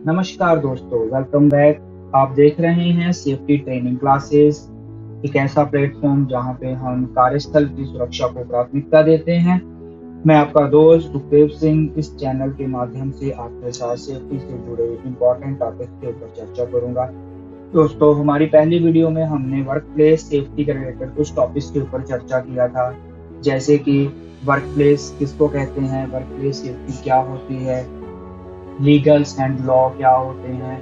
नमस्कार दोस्तों, welcome back. आप देख रहे हैं सेफ्टी ट्रेनिंग क्लासेस, एक ऐसा प्लेटफॉर्म जहां पे हम कार्यस्थल की सुरक्षा को प्राथमिकता देते हैं। मैं आपका दोस्त सुखदेव सिंह इस चैनल के माध्यम से आपके साथ सेफ्टी से जुड़े इंपॉर्टेंट टॉपिक के ऊपर चर्चा करूंगा। दोस्तों, हमारी पहली वीडियो में हमने वर्क प्लेस सेफ्टी के रिलेटेड कुछ टॉपिक्स के ऊपर चर्चा किया था, जैसे कि वर्क प्लेस किसको कहते हैं, वर्क प्लेस सेफ्टी क्या होती है, लीगल्स एंड लॉ क्या होते हैं,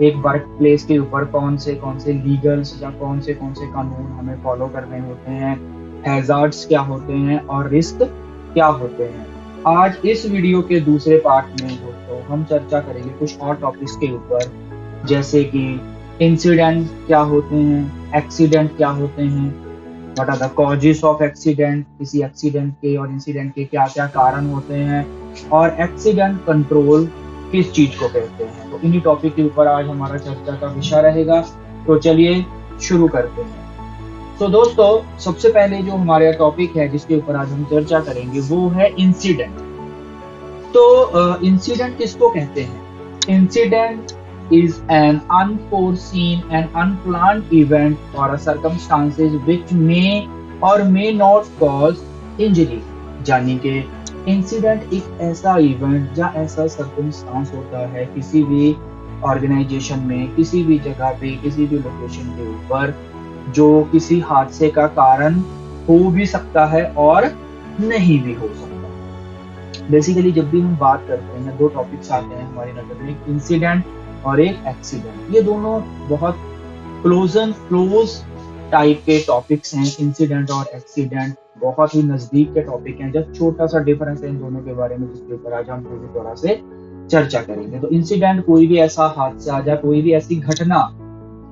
एक वर्क प्लेस के ऊपर कौन से लीगल्स या कौन से कानून हमें फॉलो करने होते हैं, हैजार्ड्स क्या होते हैं और रिस्क क्या होते हैं। आज इस वीडियो के दूसरे पार्ट में दोस्तों हम चर्चा करेंगे कुछ और टॉपिक्स के ऊपर, जैसे कि इंसिडेंट क्या होते हैं, एक्सीडेंट क्या होते हैं, what are the causes of accident, किसी एक्सीडेंट के और इंसिडेंट के क्या क्या कारण होते हैं, और एक्सीडेंट कंट्रोल किस चीज को कहते हैं। तो इन्हीं टॉपिक के ऊपर आज हमारा चर्चा का विषय रहेगा। तो चलिए शुरू करते हैं। तो दोस्तों, सबसे पहले जो हमारा टॉपिक है जिसके ऊपर आज हम चर्चा करेंगे वो है इंसिडेंट। तो इंसिडेंट किसको कहते हैं? Incident is an unforeseen and unplanned event or a circumstances which may or may not cause injury। यानी कि इंसिडेंट एक ऐसा इवेंट या ऐसा सर्कमस्टांस होता है किसी भी ऑर्गेनाइजेशन में, किसी भी जगह पे, किसी भी लोकेशन के ऊपर, जो किसी हादसे का कारण हो भी सकता है और नहीं भी हो सकता। बेसिकली जब भी हम बात करते हैं, दो टॉपिक्स आते हैं हमारी नजर में, एक इंसिडेंट और एक एक्सीडेंट। ये दोनों बहुत क्लोज टाइप के टॉपिक्स हैं। इंसिडेंट और एक्सीडेंट बहुत ही नजदीक के टॉपिक हैं। जब छोटा सा डिफरेंस है इन दोनों के बारे में जिसके ऊपर आज हम पूरी तरह से चर्चा करेंगे। तो इंसिडेंट कोई भी ऐसा हादसा या कोई भी ऐसी घटना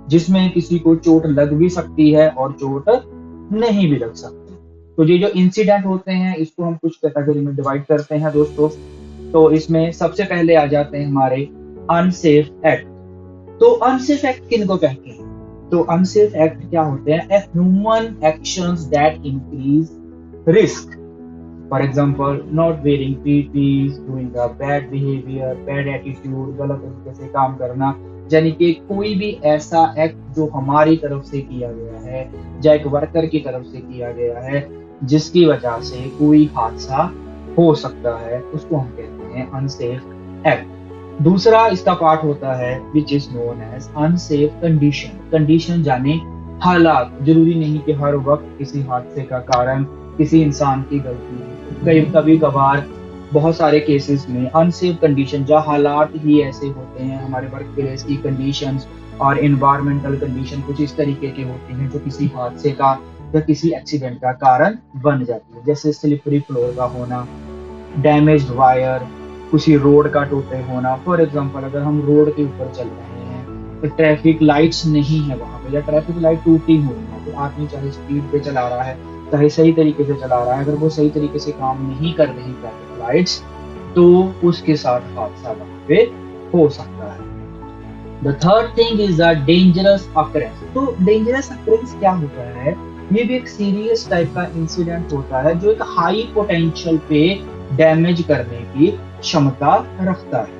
जिसमें किसी को चोट लग भी सकती है और चोट नहीं भी लग सकती। तो ये जो इंसिडेंट होते हैं इसको हम कुछ कैटेगरी में डिवाइड करते हैं दोस्तों। तो इसमें सबसे पहले आ जाते हैं हमारे अनसेफ एक्ट। तो अनसेफ एक्ट किनको कहते हैं? तो अनसेफ एक्ट क्या होते हैं? Human actions that increase risk. For example, not wearing PPs, doing a bad behaviour, bad attitude, गलत तरीके से काम करना। यानी कि कोई भी ऐसा एक्ट जो हमारी तरफ से किया गया है या एक वर्कर की तरफ से किया गया है जिसकी वजह से कोई हादसा हो सकता है, उसको हम कहते हैं अनसेफ एक्ट। दूसरा इसका पार्ट होता है which is known as unsafe condition. Condition जाने हालात, जरूरी नहीं कि हर वक्त किसी हादसे का कारण किसी इंसान की गलती है। कभी कभार बहुत सारे केसेस में अनसेफ कंडीशन या हालात ही ऐसे होते हैं, हमारे वर्क प्लेस की कंडीशंस और इन्वायरमेंटल कंडीशन कुछ इस तरीके की होती हैं जो किसी हादसे का या किसी एक्सीडेंट का कारण बन जाती है। जैसे स्लिपरी फ्लोर का होना, डैमेज्ड वायर, किसी रोड का टूटे होना। फॉर एग्जांपल, अगर हम रोड के ऊपर चल रहे हैं तो ट्रैफिक लाइट्स नहीं है वहां पे, या ट्रैफिक लाइट टूटी हुई है, तो आदमी चाहे स्पीड पे चला रहा है चाहे सही तरीके से चला रहा है, अगर वो सही तरीके से काम नहीं कर रही ट्रैफिक लाइट्स, तो उसके साथ हादसा वहां पे हो सकता है। The third thing is the dangerous occurrence. तो डेंजरस अकरेंस क्या होता है? ये भी एक सीरियस टाइप का इंसिडेंट होता है जो एक हाई पोटेंशियल पे डैमेज करने की क्षमता रखता है।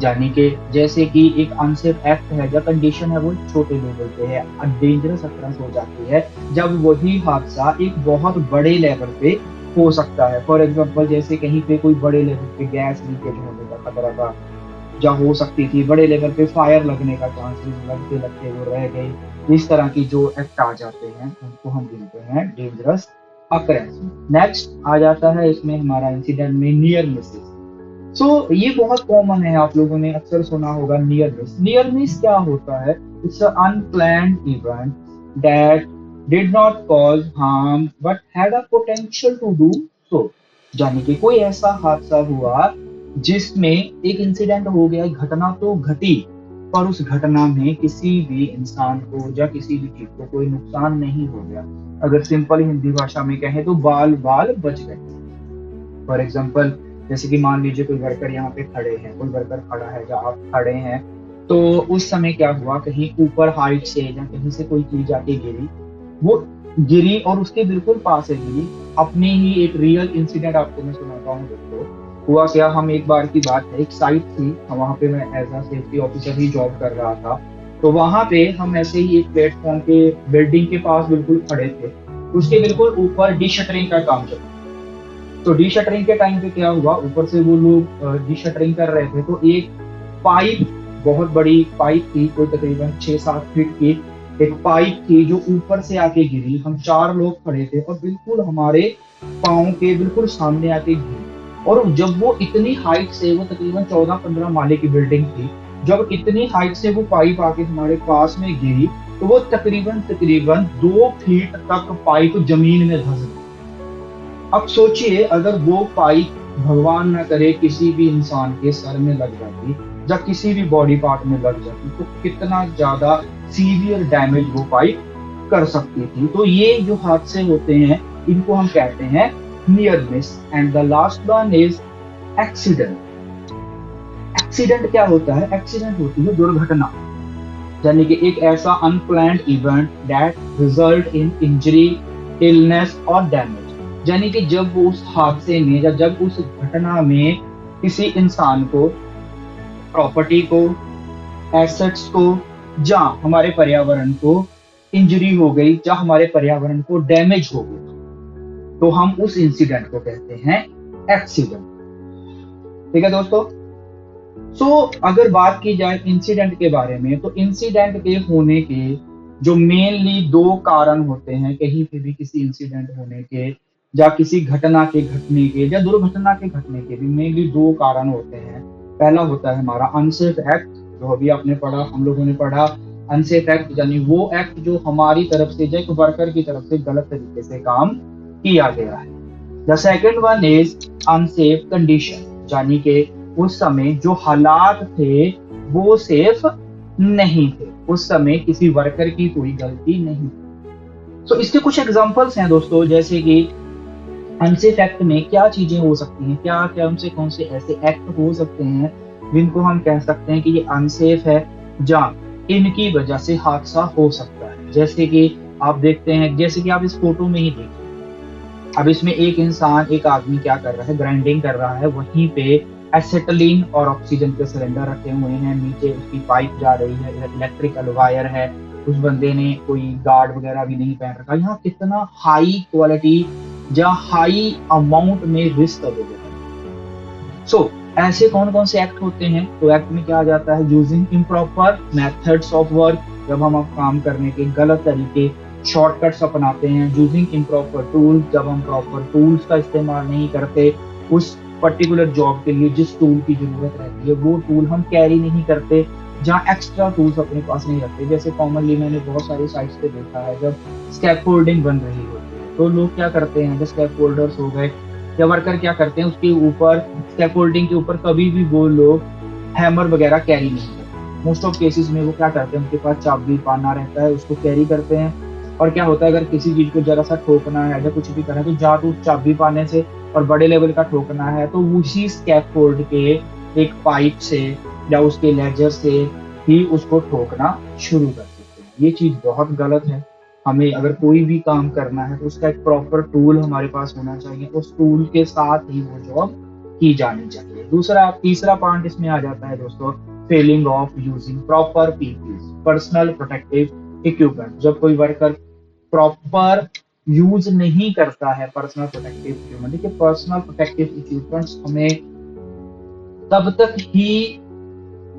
यानी कि जैसे कि एक अनसेफ एक्ट है या कंडीशन है वो छोटे लेवल पे है, डेंजरस अकरेंस हो जाती है जब वही हादसा एक बहुत बड़े लेवल पे हो सकता है। फॉर एग्जांपल, जैसे कहीं पे कोई बड़े लेवल पे गैस लीकेज होने का खतरा था या हो सकती थी, बड़े लेवल पे फायर लगने का चांसेस, लगते लगते वो रह गए। इस तरह की जो एक्ट आ जाते हैं उनको हम गिनते हैं डेंजरस अकरेंस। नेक्स्ट आ जाता है इसमें हमारा इंसिडेंट में नियर मिसेस। सो ये बहुत कॉमन है, आप लोगों ने अक्सर सुना होगा नियर मिस। नियर मिस क्या होता है? It's a unplanned event that did not cause harm but had a potential to do so. यानी कि कोई ऐसा हादसा हुआ जिसमें एक इंसिडेंट हो गया, घटना तो घटी, पर उस घटना में किसी भी इंसान को या किसी भी चीज को कोई नुकसान नहीं हो गया। अगर सिंपल हिंदी भाषा में कहें तो बाल बाल बच गए। फॉर एग्जाम्पल, जैसे कि मान लीजिए कोई वर्कर यहाँ पे खड़े हैं, कोई वर्कर खड़ा है या आप खड़े हैं, तो उस समय क्या हुआ, कहीं ऊपर हाइट से या कहीं से कोई चीज आके गिरी, वो गिरी और उसके बिल्कुल पास है गिरी। अपने ही एक रियल इंसिडेंट आपको मैं सुनाता हूँ दोस्तों। हुआ क्या, हम एक बार की बात है, एक साइट थी, वहां पे मैं एज अ सेफ्टी ऑफिसर ही जॉब कर रहा था। तो वहां पे हम ऐसे ही एक प्लेटफॉर्म के बिल्डिंग के पास बिल्कुल खड़े थे। उसके बिल्कुल ऊपर डी शटरिंग का काम चल रहा था। तो डी शटरिंग के टाइम पे क्या हुआ, ऊपर से वो लोग डी शटरिंग कर रहे थे, तो एक पाइप, बहुत बड़ी पाइप थी, कोई तकरीबन 6-7 फीट की एक पाइप थी जो ऊपर से आके गिरी। हम 4 लोग खड़े थे और बिल्कुल हमारे पाँव के बिल्कुल सामने आके गिरी। और जब वो इतनी हाइट से, वो तकरीबन 14-15 माले की बिल्डिंग थी, जब इतनी हाइट से वो पाइप आके हमारे पास में गिरी, तो वो तकरीबन तकरीबन 2 फीट तक पाइप जमीन में धंस गई। अब सोचिए, अगर वो पाइप भगवान ना करे किसी भी इंसान के सर में लग जाती या किसी भी बॉडी पार्ट में लग जाती, तो कितना ज्यादा सीवियर डैमेज वो पाइप कर सकती थी। तो ये जो हादसे होते हैं, इनको हम कहते हैं near miss. And the last one is accident. Accident क्या होता है? एक्सीडेंट होती है दुर्घटना, यानी कि एक ऐसा unplanned event that result in injury, illness और डैमेज। यानी कि जब वो उस हादसे में या जब उस घटना में किसी इंसान को, प्रॉपर्टी को, एसेट्स को या हमारे पर्यावरण को इंजरी हो गई या हमारे पर्यावरण को डैमेज हो गया, तो हम उस इंसिडेंट को कहते हैं एक्सीडेंट। ठीक है दोस्तों। अगर बात की जाए इंसिडेंट के बारे में, तो इंसिडेंट के होने के जो मेनली 2 कारण होते हैं, कहीं पे भी किसी इंसिडेंट होने के या किसी घटना के घटने के या दुर्घटना के घटने के भी मेनली 2 कारण होते हैं। पहला होता है हमारा अनसेफ एक्ट, जो अभी आपने पढ़ा, हम लोगों ने पढ़ा। अनसेफ एक्ट यानी वो एक्ट जो हमारी तरफ से या एक वर्कर की तरफ से गलत तरीके से काम किया गया है। The second one is unsafe condition, यानी कि उस समय जो हालात थे वो सेफ नहीं थे, उस समय किसी वर्कर की कोई गलती नहीं। इसके कुछ एग्जांपल्स हैं दोस्तों, जैसे कि अनसेफ एक्ट में क्या चीजें हो सकती हैं, क्या क्या उनसे कौन से ऐसे एक्ट हो सकते हैं जिनको हम कह सकते हैं कि ये अनसेफ है, या इनकी वजह से हादसा हो सकता है। जैसे कि आप देखते हैं, जैसे कि आप इस फोटो में ही देखिए, अब इसमें एक इंसान, एक आदमी क्या कर रहा है, ग्राइंडिंग कर रहा है, वहीं पे एसिटिलीन और ऑक्सीजन के सिलेंडर रखे हुए हैं, नीचे उसकी पाइप जा रही है, इलेक्ट्रिकल वायर है, उस बंदे ने कोई गार्ड वगैरह भी नहीं पहन रखा। यहाँ कितना हाई क्वालिटी या हाई अमाउंट में रिस्क अवेलेबल है। ऐसे कौन कौन से एक्ट होते हैं? तो एक्ट में क्या आ जाता है, using improper methods of work, जब हम काम करने के गलत तरीके, शॉर्टकट्स अपनाते हैं। यूजिंग इम्प्रॉपर टूल्स, जब हम प्रॉपर टूल्स का इस्तेमाल नहीं करते, उस पर्टिकुलर जॉब के लिए जिस टूल की जरूरत रहती है वो टूल हम कैरी नहीं करते, जहाँ एक्स्ट्रा टूल्स अपने पास नहीं रखते। जैसे कॉमनली मैंने बहुत सारी साइट्स पे देखा है, जब स्कैफोल्डिंग बन रही होती है तो लोग क्या करते हैं, जैसे स्कैफोल्डर्स हो गए या वर्कर क्या करते हैं, उसके ऊपर, स्कैफोल्डिंग के ऊपर कभी भी वो लोग हैमर वगैरह कैरी नहीं करते। मोस्ट ऑफ केसेस में वो क्या करते हैं, उनके पास चाबी पाना रहता है, उसको कैरी करते हैं। और क्या होता है, अगर किसी चीज को जरा सा ठोकना है या कुछ भी करना है, तो जा तो चाबी पाने से और बड़े लेवल का ठोकना है तो उसी स्कैफोल्ड के एक पाइप से या उसके लेजर से ही उसको ठोकना शुरू कर देते हैं। ये चीज बहुत गलत है। हमें अगर कोई भी काम करना है तो उसका एक प्रॉपर टूल हमारे पास होना चाहिए, उस टूल के साथ ही वो जॉब की जानी चाहिए। तीसरा पॉइंट इसमें आ जाता है दोस्तों, failing of using proper PPE, personal protective equipment. जब कोई वर्कर प्रॉपर यूज नहीं करता है पर्सनल प्रोटेक्टिव इक्विपमेंट, देखिए पर्सनल प्रोटेक्टिव इक्विपमेंट्स हमें तब तक ही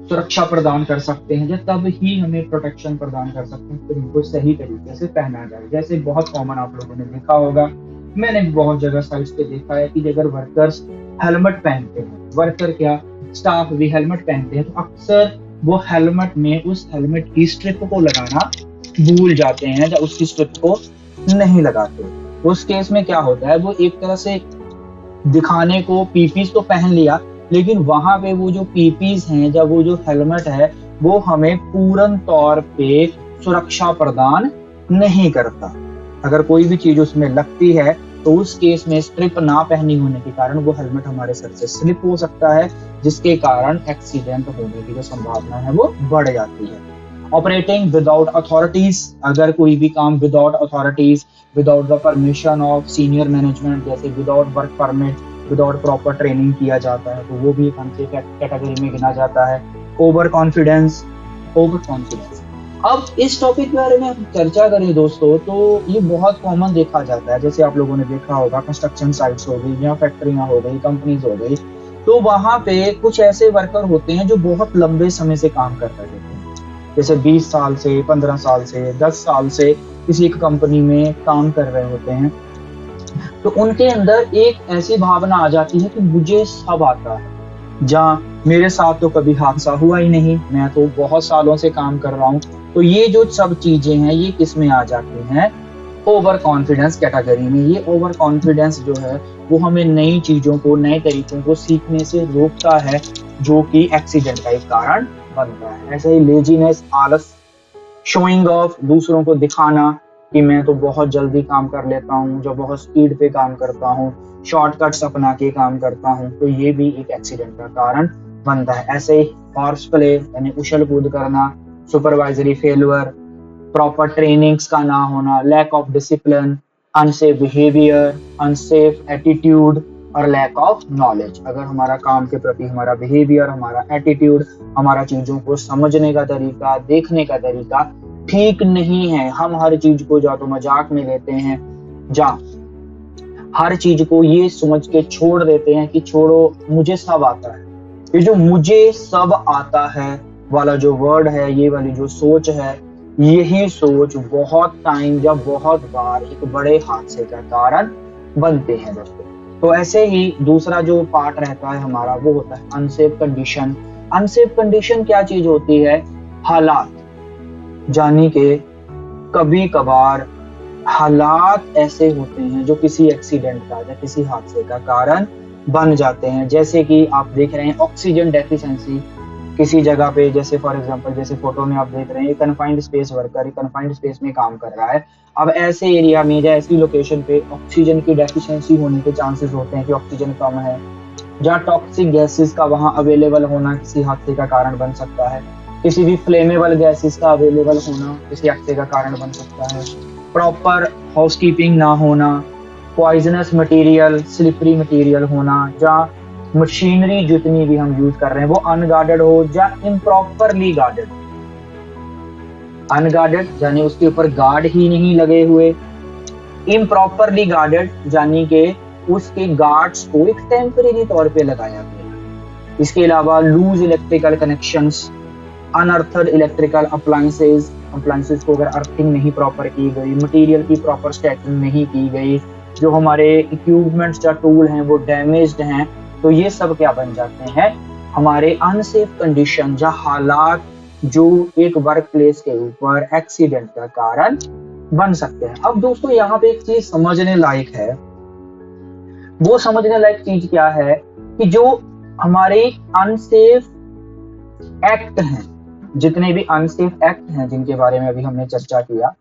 सुरक्षा प्रदान कर सकते हैं या तब ही हमें प्रोटेक्शन प्रदान कर सकते हैं, तो इनको सही तरीके से पहना जाए। जैसे बहुत कॉमन आप लोगों ने देखा होगा, मैंने बहुत जगह साइट्स पे देखा है कि अगर वर्कर्स हेलमेट पहनते हैं, वर्कर क्या, स्टाफ भी हेलमेट पहनते हैं, तो अक्सर वो हेलमेट में उस हेलमेट की स्ट्रिप को लगाना भूल जाते हैं या उसकी स्ट्रिप को नहीं लगाते। उस केस में क्या होता है, वो एक तरह से दिखाने को पीपीज तो पहन लिया, लेकिन वहां पे वो जो पीपीज हैं या वो जो हेलमेट है वो हमें पूर्ण तौर पे सुरक्षा प्रदान नहीं करता। अगर कोई भी चीज उसमें लगती है तो उस केस में स्ट्रिप ना पहनी होने के कारण वो हेलमेट हमारे सर से स्लिप हो सकता है, जिसके कारण एक्सीडेंट होने की जो संभावना है वो बढ़ जाती है। ऑपरेटिंग विदाउट अथॉरिटीज, अगर कोई भी काम without authorities, without the permission of senior management, जैसे without work permit without proper training किया जाता है, तो वो भी एक अनसेफ कैटेगरी में गिना जाता है। Over confidence. अब इस टॉपिक के बारे में हम चर्चा करें दोस्तों, तो ये बहुत कॉमन देखा जाता है। जैसे आप लोगों ने देखा होगा, कंस्ट्रक्शन साइट्स हो गई या फैक्ट्रियां हो गई, कंपनीज हो गई, तो वहां पे कुछ ऐसे वर्कर होते हैं जो बहुत लंबे समय से काम कर रहे होते हैं, जैसे 20 साल से, 15 साल से, 10 साल से किसी एक कंपनी में काम कर रहे होते हैं। तो उनके अंदर एक ऐसी भावना आ जाती है कि मुझे सब आता है, जहाँ मेरे साथ तो कभी हादसा हुआ ही नहीं, मैं तो बहुत सालों से काम कर रहा हूँ। तो ये जो सब चीजें हैं ये किस में आ जाती हैं? ओवर कॉन्फिडेंस कैटेगरी में। ये ओवर कॉन्फिडेंस जो है वो हमें नई चीजों को, नए तरीकों को सीखने से रोकता है, जो कि एक्सीडेंट का एक कारण बनता है। ऐसे ही लेजीनेस, आलस, शोइंग ऑफ, दूसरों को दिखाना कि मैं तो बहुत जल्दी काम कर लेता हूँ, जो बहुत स्पीड पे काम करता हूँ, शॉर्टकट्स अपना के काम करता हूँ, तो ये भी एक एक्सीडेंट का कारण बनता है। ऐसे ही हॉर्स प्ले यानी उछल कूद करना, सुपरवाइजरी फेलियर, प्रॉपर ट्रेनिंग्स का ना होना, lack of discipline, unsafe behaviour, unsafe attitude और लैक ऑफ नॉलेज। अगर हमारा काम के प्रति हमारा बिहेवियर, हमारा एटीट्यूड, हमारा चीजों को समझने का तरीका, देखने का तरीका ठीक नहीं है, हम हर चीज को या तो मजाक में लेते हैं, या हर चीज को ये समझ के छोड़ देते हैं कि छोड़ो मुझे सब आता है। ये जो मुझे सब आता है वाला जो वर्ड है, ये वाली जो सोच है, यही सोच बहुत टाइम या बहुत बार एक बड़े हादसे का कारण बनते हैं दोस्तों। तो ऐसे ही दूसरा जो पार्ट रहता है हमारा, वो होता है अनसेफ कंडीशन। अनसेफ कंडीशन क्या चीज होती है? हालात, जानी के कभी कभार हालात ऐसे होते हैं जो किसी एक्सीडेंट का या किसी हादसे का कारण बन जाते हैं। जैसे कि आप देख रहे हैं ऑक्सीजन डेफिशिएंसी किसी जगह पे, जैसे फॉर एग्जांपल जैसे फोटो में आप देख रहे हैं, confined space worker confined space में काम कर रहा है। अब ऐसे एरिया में या ऐसी लोकेशन पे ऑक्सीजन की डेफिशिएंसी होने के चांसेस होते हैं कि ऑक्सीजन कम है, जहाँ टॉक्सिक गैसेस का वहाँ अवेलेबल होना किसी हादसे का कारण बन सकता है। किसी भी फ्लेमेबल गैसेस का अवेलेबल होना किसी हादसे का कारण बन सकता है। प्रॉपर हाउसकीपिंग ना होना, पॉइजनस मटेरियल, स्लिपरी मटेरियल होना, जहाँ मशीनरी जितनी भी हम यूज कर रहे हैं वो अनगार्डेड हो या इम्प्रॉपरली गार्डेड। अनगार्डेड यानी उसके ऊपर गार्ड ही नहीं लगे हुए, इम्प्रॉपरली गार्डेड यानी कि उसके गार्ड्स को एक टेम्परेरी तौर पे लगाया गया। इसके अलावा loose electrical connections, unearthed electrical appliances को अगर अर्थिंग नहीं प्रॉपर की गई, मटेरियल की प्रॉपर स्टैकिंग नहीं की गई, जो हमारे इक्विपमेंट्स या टूल हैं वो डैमेज्ड हैं, तो ये सब क्या बन जाते हैं? हमारे अनसेफ कंडीशन या हालात जो एक वर्क प्लेस के ऊपर एक्सीडेंट का कारण बन सकते हैं। अब दोस्तों यहाँ पे एक चीज समझने लायक है, वो समझने लायक चीज क्या है कि जो हमारे अनसेफ एक्ट हैं, जितने भी अनसेफ एक्ट हैं जिनके बारे में अभी हमने चर्चा किया,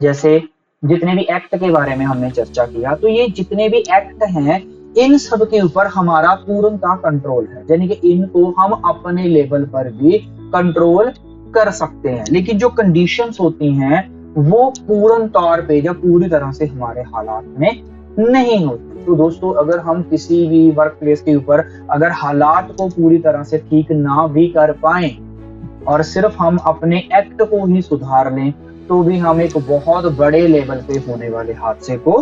जैसे जितने भी एक्ट के बारे में हमने चर्चा किया, तो ये जितने भी एक्ट हैं इन सब के ऊपर हमारा पूर्णतः कंट्रोल है, यानी कि इनको हम अपने लेवल पर भी कंट्रोल कर सकते हैं। लेकिन जो कंडीशंस होती हैं वो पूर्ण तौर पे या पूरी तरह से हमारे हालात में नहीं होती। तो दोस्तों अगर हम किसी भी वर्क प्लेस के ऊपर अगर हालात को पूरी तरह से ठीक ना भी कर पाए और सिर्फ हम अपने एक्ट को ही सुधार लें, तो भी हम एक बहुत बड़े लेवल पे होने वाले हादसे को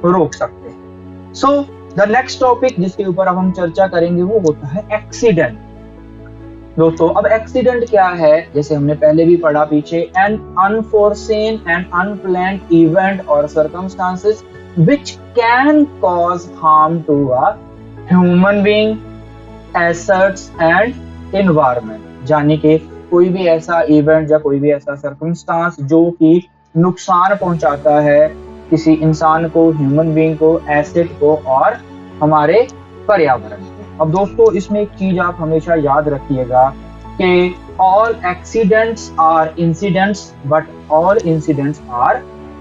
रोक सकते हैं। सो द नेक्स्ट टॉपिक जिसके ऊपर अब हम चर्चा करेंगे वो होता है एक्सीडेंट। दोस्तों अब एक्सीडेंट क्या है? जैसे हमने पहले भी पढ़ा पीछे, an unforeseen and unplanned event और circumstances which can cause harm to a human being, assets and environment। यानी कि कोई भी ऐसा इवेंट या कोई भी ऐसा सर्कमस्टांस जो कि नुकसान पहुंचाता है किसी इंसान को, ह्यूमन बीइंग को, एसेट को और हमारे पर्यावरण को। अब दोस्तों इसमें एक चीज आप हमेशा याद रखिएगा कि all accidents are incidents but all incidents are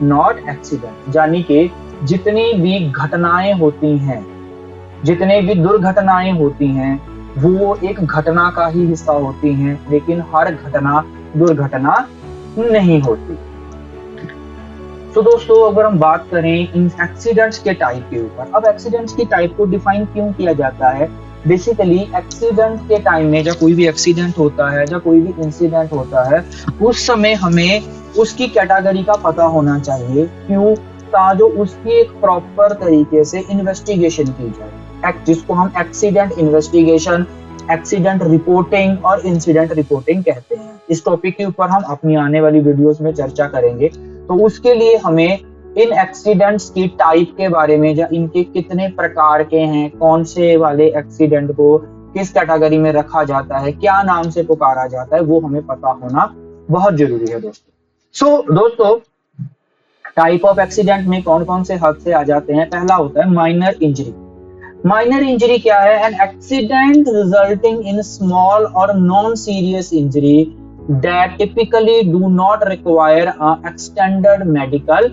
not accidents। यानी कि जितनी भी घटनाएं होती हैं, जितने भी दुर्घटनाएं होती हैं, वो एक घटना का ही हिस्सा होती हैं, लेकिन हर घटना दुर्घटना नहीं होती। तो दोस्तों अगर हम बात करें इन एक्सीडेंट्स के टाइप के ऊपर, अब एक्सीडेंट्स की टाइप को डिफाइन क्यों किया जाता है? बेसिकली एक्सीडेंट के टाइम में जब कोई भी एक्सीडेंट होता है, जब कोई भी इंसिडेंट होता है, उस समय हमें उसकी कैटेगरी का पता होना चाहिए। क्यों? ताकि उसकी एक प्रॉपर तरीके से इन्वेस्टिगेशन की जाए, जिसको हम एक्सीडेंट इन्वेस्टिगेशन, एक्सीडेंट रिपोर्टिंग और इंसिडेंट रिपोर्टिंग कहते हैं। इस टॉपिक के ऊपर हम अपनी आने वाली वीडियोस में चर्चा करेंगे। तो उसके लिए हमें इन एक्सीडेंट्स की टाइप के बारे में, या इनके कितने प्रकार के हैं, कौन से वाले एक्सीडेंट को किस कैटेगरी में रखा जाता है, क्या नाम से पुकारा जाता है, वो हमें पता होना बहुत जरूरी है दोस्तों। दोस्तों टाइप ऑफ एक्सीडेंट में कौन कौन से हादसे आ जाते हैं? पहला होता है माइनर इंजरी। माइनर इंजरी क्या है? An accident resulting in small और non serious injury that typically do not require extended medical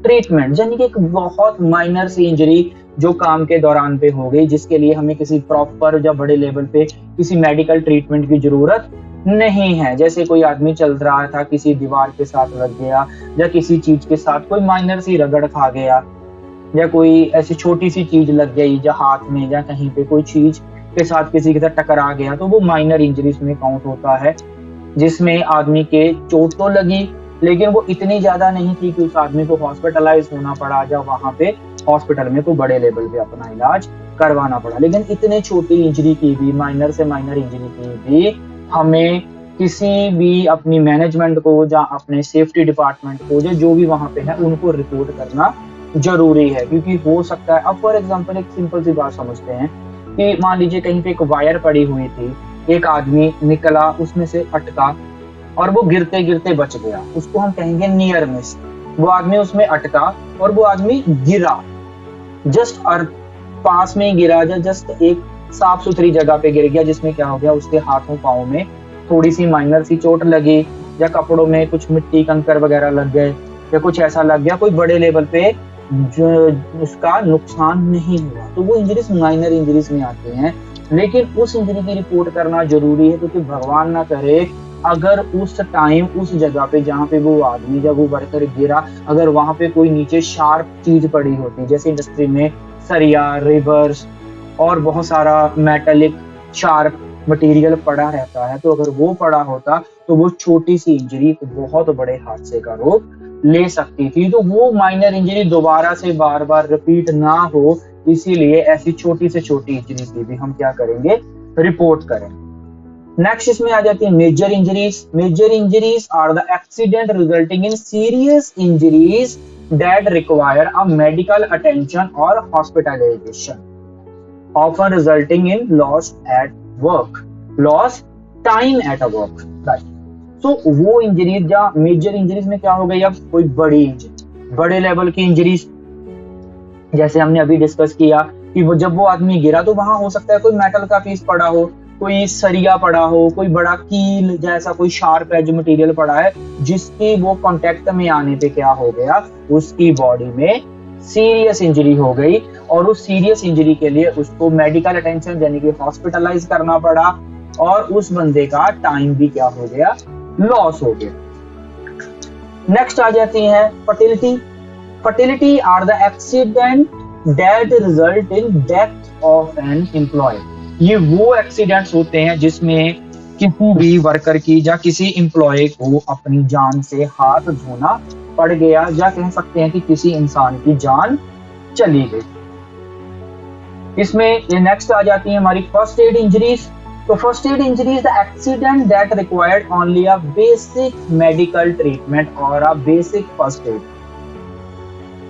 treatment. यानी कि एक बहुत माइनर सी इंजरी जो काम के दौरान पे हो गई, जिसके लिए हमें किसी प्रॉपर या बड़े लेवल पे किसी मेडिकल ट्रीटमेंट की जरूरत नहीं है। जैसे कोई आदमी चल रहा था, किसी दीवार के साथ लग गया, या किसी चीज के साथ कोई माइनर सी रगड़ खा गया, या कोई ऐसी छोटी सी चीज लग गई या हाथ में या कहीं पे कोई चीज के साथ किसी के साथ टकरा गया, तो वो माइनर इंजरीज में काउंट होता है, जिसमें आदमी के चोट तो लगी लेकिन वो इतनी ज्यादा नहीं थी कि उस आदमी को हॉस्पिटलाइज होना पड़ा, या वहां पे हॉस्पिटल में कोई बड़े लेवल पे अपना इलाज करवाना पड़ा। लेकिन इतने छोटी इंजरी की भी, माइनर से माइनर इंजरी की भी, हमें किसी भी अपनी मैनेजमेंट को या अपने सेफ्टी डिपार्टमेंट को, जो भी वहां पे है, उनको रिपोर्ट करना जरूरी है। क्योंकि हो सकता है, अब फॉर एग्जांपल एक सिंपल सी बात समझते हैं कि मान लीजिए कहीं पे एक वायर पड़ी हुई थी, एक आदमी निकला, उसमें से अटका और वो गिरते गिरते बच गया, उसको हम कहेंगे नियर मिस। वो आदमी उसमें अटका और वो आदमी गिरा, जस्ट अर्थ पास में ही गिरा, जस्ट एक साफ सुथरी जगह पे गिर गया, जिसमें क्या हो गया, उसके हाथों पाँव में थोड़ी सी माइनर सी चोट लगी, या कपड़ों में कुछ मिट्टी कंकर वगैरह लग गए, या कुछ ऐसा लग गया, कोई बड़े लेवल पे जो उसका नुकसान नहीं हुआ, तो वो इंजरीज माइनर इंजरीज में आते हैं। लेकिन उस इंजरी की रिपोर्ट करना जरूरी है, क्योंकि भगवान ना करे अगर उस टाइम उस जगह पे जहाँ पे वो आदमी या वो वर्कर गिरा, अगर वहां पे कोई नीचे शार्प चीज पड़ी होती, जैसे इंडस्ट्री में सरिया, रिवर्स और बहुत सारा मेटालिक शार्प मटेरियल पड़ा रहता है, तो अगर वो पड़ा होता तो वो छोटी सी इंजरी बहुत बड़े हादसे का रूप ले सकती थी। तो वो माइनर इंजरी दोबारा से बार बार रिपीट ना हो, इसीलिए ऐसी छोटी से छोटी इंजरी की भी हम क्या करेंगे, रिपोर्ट करें। नेक्स्ट इसमें आ जाती है major injuries. Major injuries are the accident resulting in serious injuries that require a medical attention और hospitalisation, often resulting in loss at work, loss time at a work, right. तो वो injuries या major injuries में क्या हो गई, अब कोई बड़ी इंजरी, बड़े लेवल की इंजरीज, जैसे हमने अभी डिस्कस किया कि वो जब वो आदमी गिरा तो वहां हो सकता है कोई मेटल का पीस पड़ा हो, कोई सरिया पड़ा हो, कोई बड़ा कील जैसा कोई शार्प एज मटेरियल पड़ा है, जिसके वो कांटेक्ट में आने पे क्या हो गया, उसकी बॉडी में सीरियस इंजरी हो गई, और उस सीरियस इंजरी के लिए उसको मेडिकल अटेंशन यानी कि हॉस्पिटलाइज करना पड़ा, और उस बंदे का टाइम भी क्या हो गया, लॉस हो गया। नेक्स्ट आ जाती है fatality. Fatality are the accident that result in death of an employee. ये वो एक्सीडेंट्स होते हैं जिसमें किसी भी वर्कर की या किसी एम्प्लॉय को अपनी जान से हाथ धोना पड़ गया, या कह सकते हैं कि किसी इंसान की जान चली गई। इसमें ये नेक्स्ट आ जाती है हमारी फर्स्ट एड इंजरीज। तो first aid injury is the accident that required only a basic medical treatment और अ बेसिक फर्स्ट एड।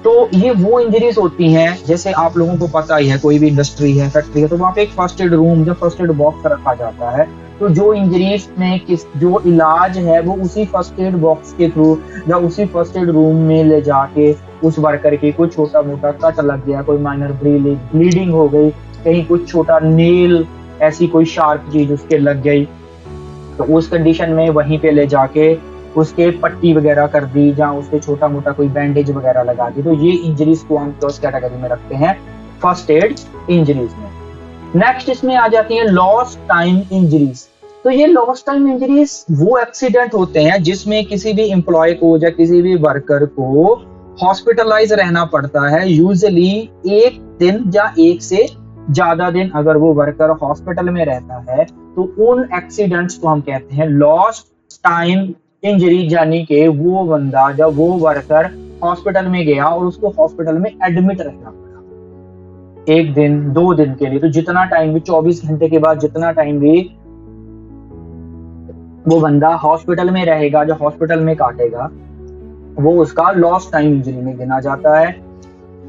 तो ये वो इंजरीज होती हैं, जैसे आप लोगों को पता ही है, कोई भी इंडस्ट्री है, फैक्ट्री है, तो वहाँ पे एक फर्स्ट एड रूम या फर्स्ट एड बॉक्स रखा जाता है। तो जो इंजरीज में जो इलाज है वो उसी फर्स्ट एड बॉक्स के थ्रू या उसी फर्स्ट एड रूम में ले जाके उस वर्कर की कोई छोटा मोटा कट लग गया, कोई माइनर ब्लीडिंग हो गई, कहीं कुछ छोटा नेल ऐसी कोई शार्प चीज उसके लग गई, तो उस कंडीशन में वहीं पे ले जाके उसके पट्टी वगैरह कर दी, जहाँ उसके छोटा मोटा कोई बैंडेज वगैरह लगा दी। तो ये इंजरीज को हम क्लोज कैटेगरी में रखते हैं फर्स्ट एड इंजरीज में। नेक्स्ट इसमें आ जाती है लॉस टाइम इंजरीज। तो ये लॉस टाइम इंजरीज वो एक्सीडेंट होते हैं जिसमें किसी भी एम्प्लॉय को या किसी भी वर्कर को हॉस्पिटलाइज रहना पड़ता है, यूजुअली 1 दिन या 1 से ज्यादा दिन अगर वो वर्कर हॉस्पिटल में रहता है तो उन एक्सीडेंट्स को हम कहते हैं लॉस्ट टाइम इंजरी, यानी कि वो बंदा जब वो वर्कर हॉस्पिटल में गया और उसको हॉस्पिटल में एडमिट रहना पड़ा 1 दिन 2 दिन के लिए, तो जितना टाइम भी 24 घंटे के बाद जितना टाइम भी वो बंदा हॉस्पिटल में रहेगा, जो हॉस्पिटल में काटेगा, वो उसका लॉस्ट टाइम इंजरी में गिना जाता है।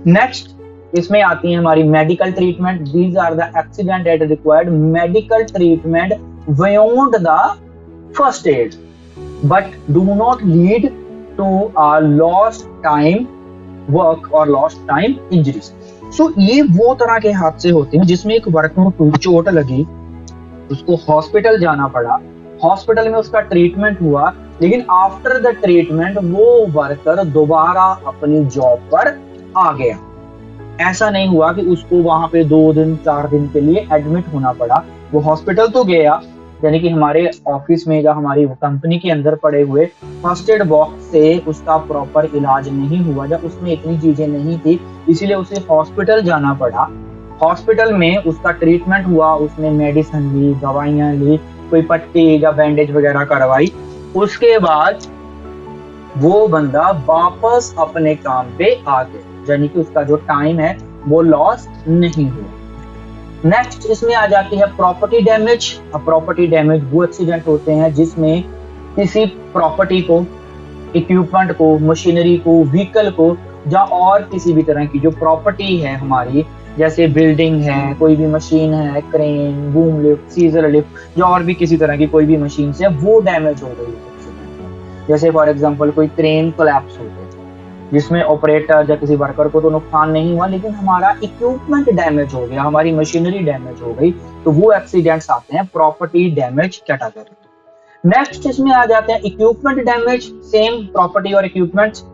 नेक्स्ट इसमें आती है हमारी medical treatment. These are the accident that required medical treatment beyond the first aid but do not lead to a lost time work और लॉस्ट टाइम इंजरीज। सो ये वो तरह के हादसे होते हैं जिसमें एक वर्कर को चोट लगी, उसको हॉस्पिटल जाना पड़ा, हॉस्पिटल में उसका ट्रीटमेंट हुआ, लेकिन आफ्टर द ट्रीटमेंट वो वर्कर दोबारा अपनी जॉब पर आ गया। ऐसा नहीं हुआ कि उसको वहां पे 2 दिन 4 दिन के लिए एडमिट होना पड़ा, वो हॉस्पिटल तो गया, यानी कि हमारे ऑफिस में या हमारी कंपनी के अंदर पड़े हुए फर्स्ट एड बॉक्स से उसका प्रॉपर इलाज नहीं हुआ, या उसमें इतनी चीजें नहीं थी, इसीलिए उसे हॉस्पिटल जाना पड़ा। हॉस्पिटल में उसका ट्रीटमेंट हुआ, उसने मेडिसिन ली, दवाइयां ली, कोई पट्टी या बैंडेज वगैरह करवाई, उसके बाद वो बंदा वापस अपने काम पे आ गया, यानी कि उसका जो टाइम है वो लॉस नहीं हुआ। नेक्स्ट इसमें आ जाती है प्रॉपर्टी डैमेज। अब प्रॉपर्टी डैमेज वो एक्सीडेंट होते हैं जिसमें किसी प्रॉपर्टी को, इक्विपमेंट को, मशीनरी को, व्हीकल को या और किसी भी तरह की जो प्रॉपर्टी है हमारी, जैसे बिल्डिंग है, कोई भी मशीन है, crane, boom lift, scissor lift या और भी किसी तरह की कोई भी मशीन से वो डैमेज हो गई है। जैसे फॉर एग्जांपल कोई क्रेन कोलैप्स हो गई जिसमें ऑपरेटर या किसी वर्कर को तो नुकसान नहीं हुआ, लेकिन हमारा इक्विपमेंट डैमेज हो गया, हमारी मशीनरी डैमेज हो गई, तो वो एक्सीडेंट्स आते हैं प्रॉपर्टी डैमेज कैटेगरी। नेक्स्ट इसमें आ जाते हैं इक्विपमेंट डैमेज। सेम प्रॉपर्टी और इक्विपमेंट्स।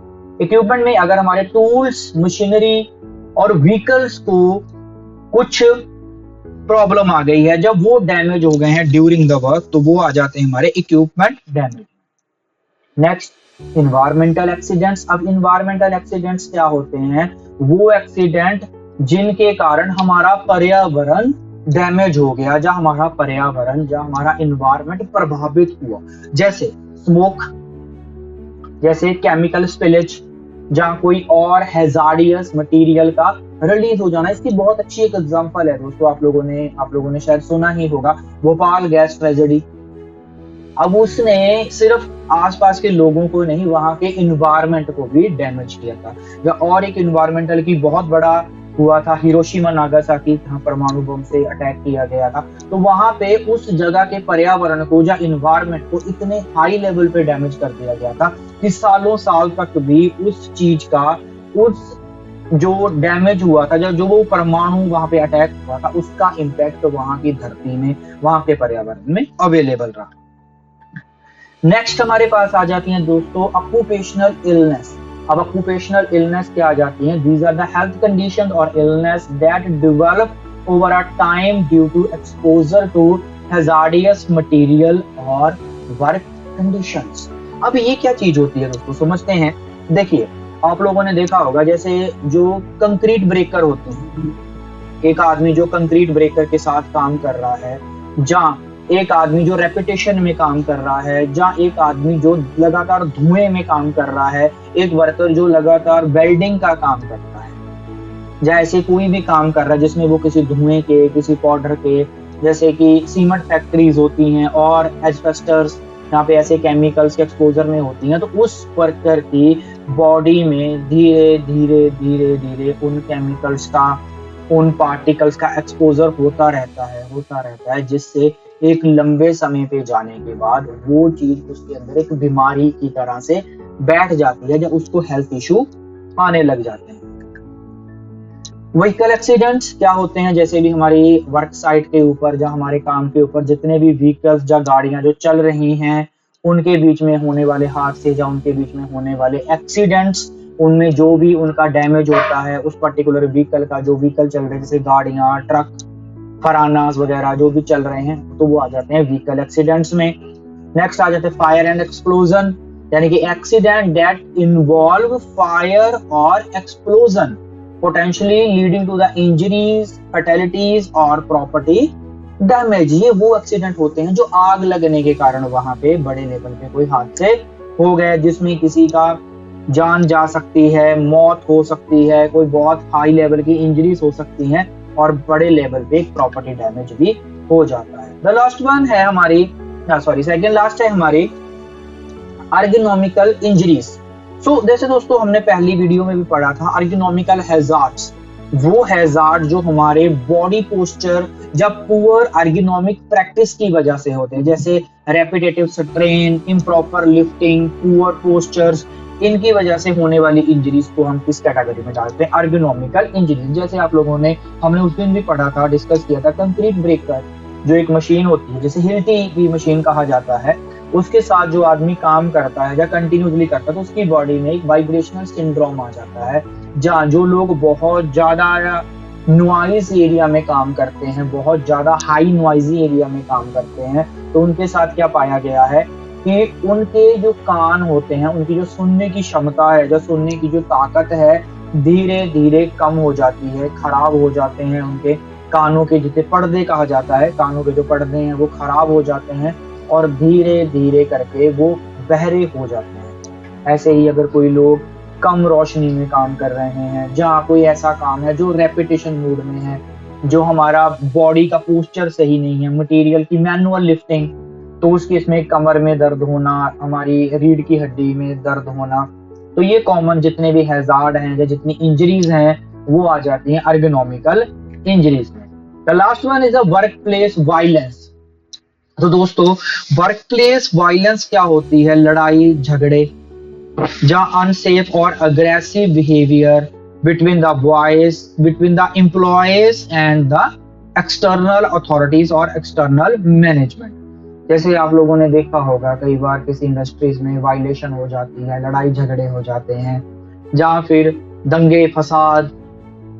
इक्विपमेंट में अगर हमारे टूल्स, मशीनरी और व्हीकल्स को कुछ प्रॉब्लम आ गई है, जब वो डैमेज हो गए हैं ड्यूरिंग द वर्क, तो वो आ जाते हैं हमारे equipment damage. Next environmental accidents. अब इन्वायरमेंटल एक्सीडेंट्स क्या होते हैं? वो एक्सीडेंट जिनके कारण हमारा पर्यावरण डैमेज हो गया, या हमारा पर्यावरण या हमारा इन्वायरमेंट प्रभावित हुआ, जैसे स्मोक, जैसे केमिकल स्पिलेज, जहां कोई और हैजार्डियस मटेरियल का रिलीज हो जाना। इसकी बहुत अच्छी एक एग्जांपल है दोस्तों, आप लोगों ने शायद सुना ही होगा, भोपाल गैस ट्रेजेडी। अब उसने सिर्फ आसपास के लोगों को नहीं, वहां के इन्वायरमेंट को भी डैमेज किया था। या और एक इन्वायरमेंटल की बहुत बड़ा हुआ था हिरोशिमा नागासाकी, जहां परमाणु बम से अटैक किया गया था, तो वहां पे उस जगह के पर्यावरण को या इन्वायरमेंट को इतने हाई लेवल पे डैमेज कर दिया गया था कि सालों साल तक भी उस चीज का, उस जो डैमेज हुआ था, जो वो परमाणु वहां पे अटैक हुआ था, उसका इम्पैक्ट वहां की धरती में, वहां के पर्यावरण में अवेलेबल रहा। नेक्स्ट हमारे पास आ जाती हैं दोस्तों ऑक्यूपेशनल इलनेस। अब ऑक्यूपेशनल इलनेस क्या आ जाती हैं? These are the health condition और illness that develop over a time due to exposure to hazardous material और वर्क कंडीशंस। अब ये क्या चीज होती है दोस्तों, समझते हैं। देखिए, आप लोगों ने देखा होगा, जैसे जो कंक्रीट ब्रेकर होते हैं, एक आदमी जो कंक्रीट ब्रेकर के साथ काम कर रहा है, जहाँ एक आदमी जो रेपिटेशन में काम कर रहा है, जहाँ एक आदमी जो लगातार धुएं में काम कर रहा है, एक वर्कर जो लगातार वेल्डिंग का काम कर रहा है, या ऐसे कोई भी काम कर रहा है जिसमें वो किसी धुएं के, किसी पाउडर के, जैसे कि सीमेंट फैक्ट्रीज होती हैं और एस्बेस्टर्स, यहाँ पे ऐसे केमिकल्स के एक्सपोजर में होती हैं, तो उस वर्कर की बॉडी में धीरे धीरे धीरे धीरे उन केमिकल्स का, उन पार्टिकल्स का एक्सपोजर होता रहता है, जिससे एक लंबे समय पे जाने के बाद वो चीज उसके अंदर एक बीमारी की तरह से बैठ जाती है, जब उसको हेल्थ इशू आने लग जाते हैं। व्हीकल एक्सीडेंट्स क्या होते हैं? जैसे भी हमारी वर्क साइट के ऊपर, या हमारे काम के ऊपर जितने भी व्हीकल्स या गाड़ियां जो चल रही हैं, उनके बीच में होने वाले हादसे या उनके बीच में होने वाले एक्सीडेंट्स, उनमें जो भी उनका डैमेज होता है उस पर्टिकुलर व्हीकल का, जो व्हीकल चल रहे हैं जैसे गाड़ियां, ट्रक, फरानास वगैरह जो भी चल रहे हैं, तो वो आ जाते हैं व्हीकल एक्सीडेंट्स में। नेक्स्ट आ जाते हैं फायर एंड एक्सप्लोजन, यानी कि एक्सीडेंट दैट इन्वॉल्व फायर और explosion potentially leading to the injuries, fatalities और प्रॉपर्टी डैमेज। ये वो एक्सीडेंट होते हैं जो आग लगने के कारण वहां पे बड़े लेवल पे कोई हादसे हो गए, जिसमें किसी का जान जा सकती है, मौत हो सकती है, कोई बहुत हाई लेवल की इंजरीज हो सकती हैं और बड़े लेवल पे प्रॉपर्टी डैमेज भी हो जाता है। द लास्ट वन है हमारी, सेकंड लास्ट है हमारी अर्गोनॉमिकल इंजरीज। जैसे दोस्तों हमने पहली वीडियो में भी पढ़ा था, अर्गोनॉमिकल हैजार्ड्स वो हैजार्ड जो हमारे बॉडी पोस्चर जब पुअर अर्गोनॉमिक प्रैक्टिस की वजह से होते हैं, जैसे repetitive strain, improper lifting, poor postures, इनकी वजह से होने वाली इंजरीज को हम किस कैटेगरी में डालते हैं? अर्गोनॉमिकल इंजरीज। जैसे आप लोगों ने, हमने उस दिन भी पढ़ा था, डिस्कस किया था, कंक्रीट ब्रेकर जो एक मशीन होती है, जैसे हिल्टी की मशीन कहा जाता है, उसके साथ जो आदमी काम करता है या कंटिन्यूसली करता है तो उसकी बॉडी में एक वाइब्रेशनल सिंड्रोम आ जाता है, जहाँ जो लोग बहुत ज्यादा नॉइज एरिया में काम करते हैं, बहुत ज्यादा हाई नॉइजी एरिया में काम करते हैं, तो उनके साथ क्या पाया गया है कि उनके जो कान होते हैं, उनकी जो सुनने की क्षमता है, जो सुनने की जो ताकत है, धीरे धीरे कम हो जाती है, खराब हो जाते हैं। उनके कानों के जितने पर्दे कहा जाता है, कानों के जो पर्दे हैं वो खराब हो जाते हैं और धीरे धीरे करके वो बहरे हो जाते हैं। ऐसे ही अगर कोई लोग कम रोशनी में काम कर रहे हैं, जहाँ कोई ऐसा काम है जो रेपिटेशन मूड में है, जो हमारा बॉडी का पोस्चर सही नहीं है, मटेरियल की मैनुअल लिफ्टिंग, तो उसकी इसमें कमर में दर्द होना, हमारी रीढ़ की हड्डी में दर्द होना, तो ये कॉमन जितने भी हैजार्ड हैं या जितनी इंजरीज हैं वो आ जाती हैं अर्गोनॉमिकल इंजरीज में। The last one is a work place violence. तो दोस्तों वर्क प्लेस वायलेंस क्या होती है? लड़ाई झगड़े, जहाँ अनसेफ और aggressive behaviour between the employees and the external authorities और एक्सटर्नल मैनेजमेंट। जैसे आप लोगों ने देखा होगा कई बार किसी इंडस्ट्रीज में वायलेशन हो जाती है, लड़ाई झगड़े हो जाते हैं, जहाँ फिर दंगे फसाद,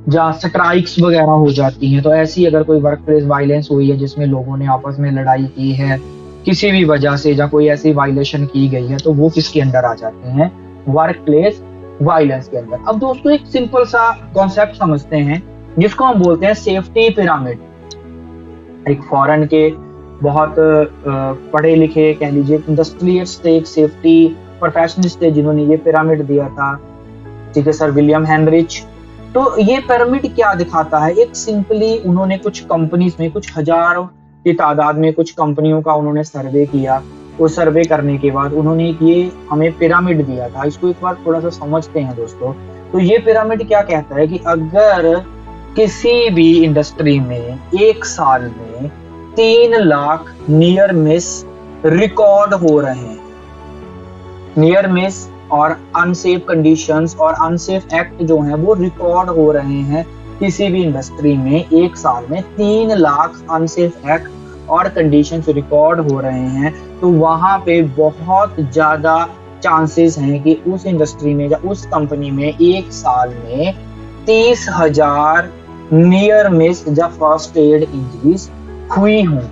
जहाँ स्ट्राइक्स वगैरह हो जाती हैं। तो ऐसी अगर कोई वर्क प्लेस वायलेंस हुई है जिसमें लोगों ने आपस में लड़ाई की है किसी भी वजह से, या कोई ऐसी वायलेशन की गई है, तो वो किसके अंदर आ जाते हैं? वर्क प्लेस वायलेंस के अंदर। अब दोस्तों एक सिंपल सा कॉन्सेप्ट समझते हैं जिसको हम बोलते हैं सेफ्टी पिरामिड। एक फॉरेन के बहुत पढ़े लिखे, कह लीजिए इंडस्ट्रियलिस्ट थे, सेफ्टी प्रोफेशनलिस्ट थे, जिन्होंने ये पिरामिड दिया था, ठीक है, सर विलियम हेनरिच। तो ये पिरामिड क्या दिखाता है? एक सिंपली उन्होंने कुछ कंपनीज में, कुछ हजारों की तादाद में कुछ कंपनियों का उन्होंने सर्वे किया। वो सर्वे करने के बाद उन्होंने ये हमें पिरामिड दिया था। इसको एक बार थोड़ा सा समझते हैं दोस्तों। तो ये पिरामिड क्या कहता है कि अगर किसी भी इंडस्ट्री में एक साल में 3 लाख नियर मिस रिकॉर्ड हो रहे हैं, नियर मिस और अनसेफ कंडीशंस और अनसेफ एक्ट जो हैं वो रिकॉर्ड हो रहे हैं किसी भी इंडस्ट्री में, एक साल में 3 लाख अनसेफ एक्ट और कंडीशंस रिकॉर्ड हो रहे हैं, तो वहां पे बहुत ज्यादा चांसेस हैं कि उस इंडस्ट्री में या उस कंपनी में एक साल में 30,000 नियर मिस या फर्स्ट एड इंजरीज हुई हों।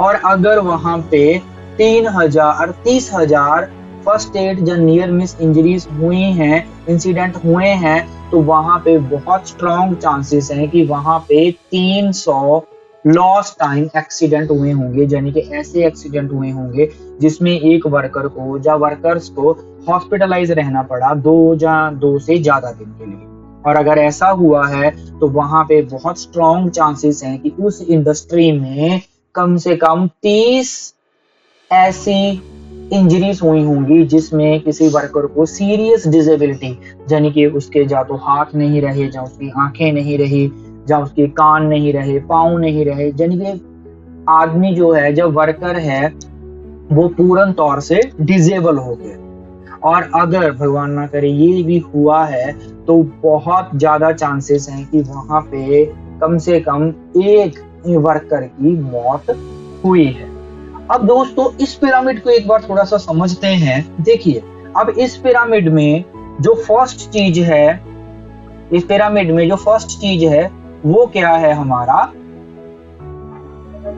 और अगर वहां पे 30,000 फर्स्ट एड या नियर मिस इंजरीज हुई हैं, इंसिडेंट हुए हैं, तो वहां पे बहुत स्ट्रॉन्ग चांसेस हैं कि वहां पे 300 लॉस्ट टाइम एक्सीडेंट हुए होंगे, यानी कि ऐसे एक्सीडेंट हुए होंगे जिसमें एक वर्कर को या वर्कर्स को हॉस्पिटलाइज रहना पड़ा 2 से ज्यादा दिन के लिए। और अगर ऐसा हुआ है तो वहां पे बहुत स्ट्रॉन्ग चांसेस हैं कि उस इंडस्ट्री में कम से कम 30 ऐसी इंजरीज हुई होंगी जिसमें किसी वर्कर को सीरियस डिसेबिलिटी, यानी कि उसके या तो हाथ नहीं रहे, या उसकी आंखें नहीं रही, या उसके कान नहीं रहे, पाँव नहीं रहे, यानी कि आदमी जो है, जब वर्कर है, वो पूर्ण तौर से डिसेबल हो गए। और अगर भगवान ना करे ये भी हुआ है तो बहुत ज्यादा चांसेस हैं कि वहां पे कम से कम एक वर्कर की मौत हुई है। अब दोस्तों इस पिरामिड को एक बार थोड़ा सा समझते हैं। देखिए अब इस पिरामिड में जो फर्स्ट चीज है, इस पिरामिड में जो फर्स्ट चीज है वो क्या है? हमारा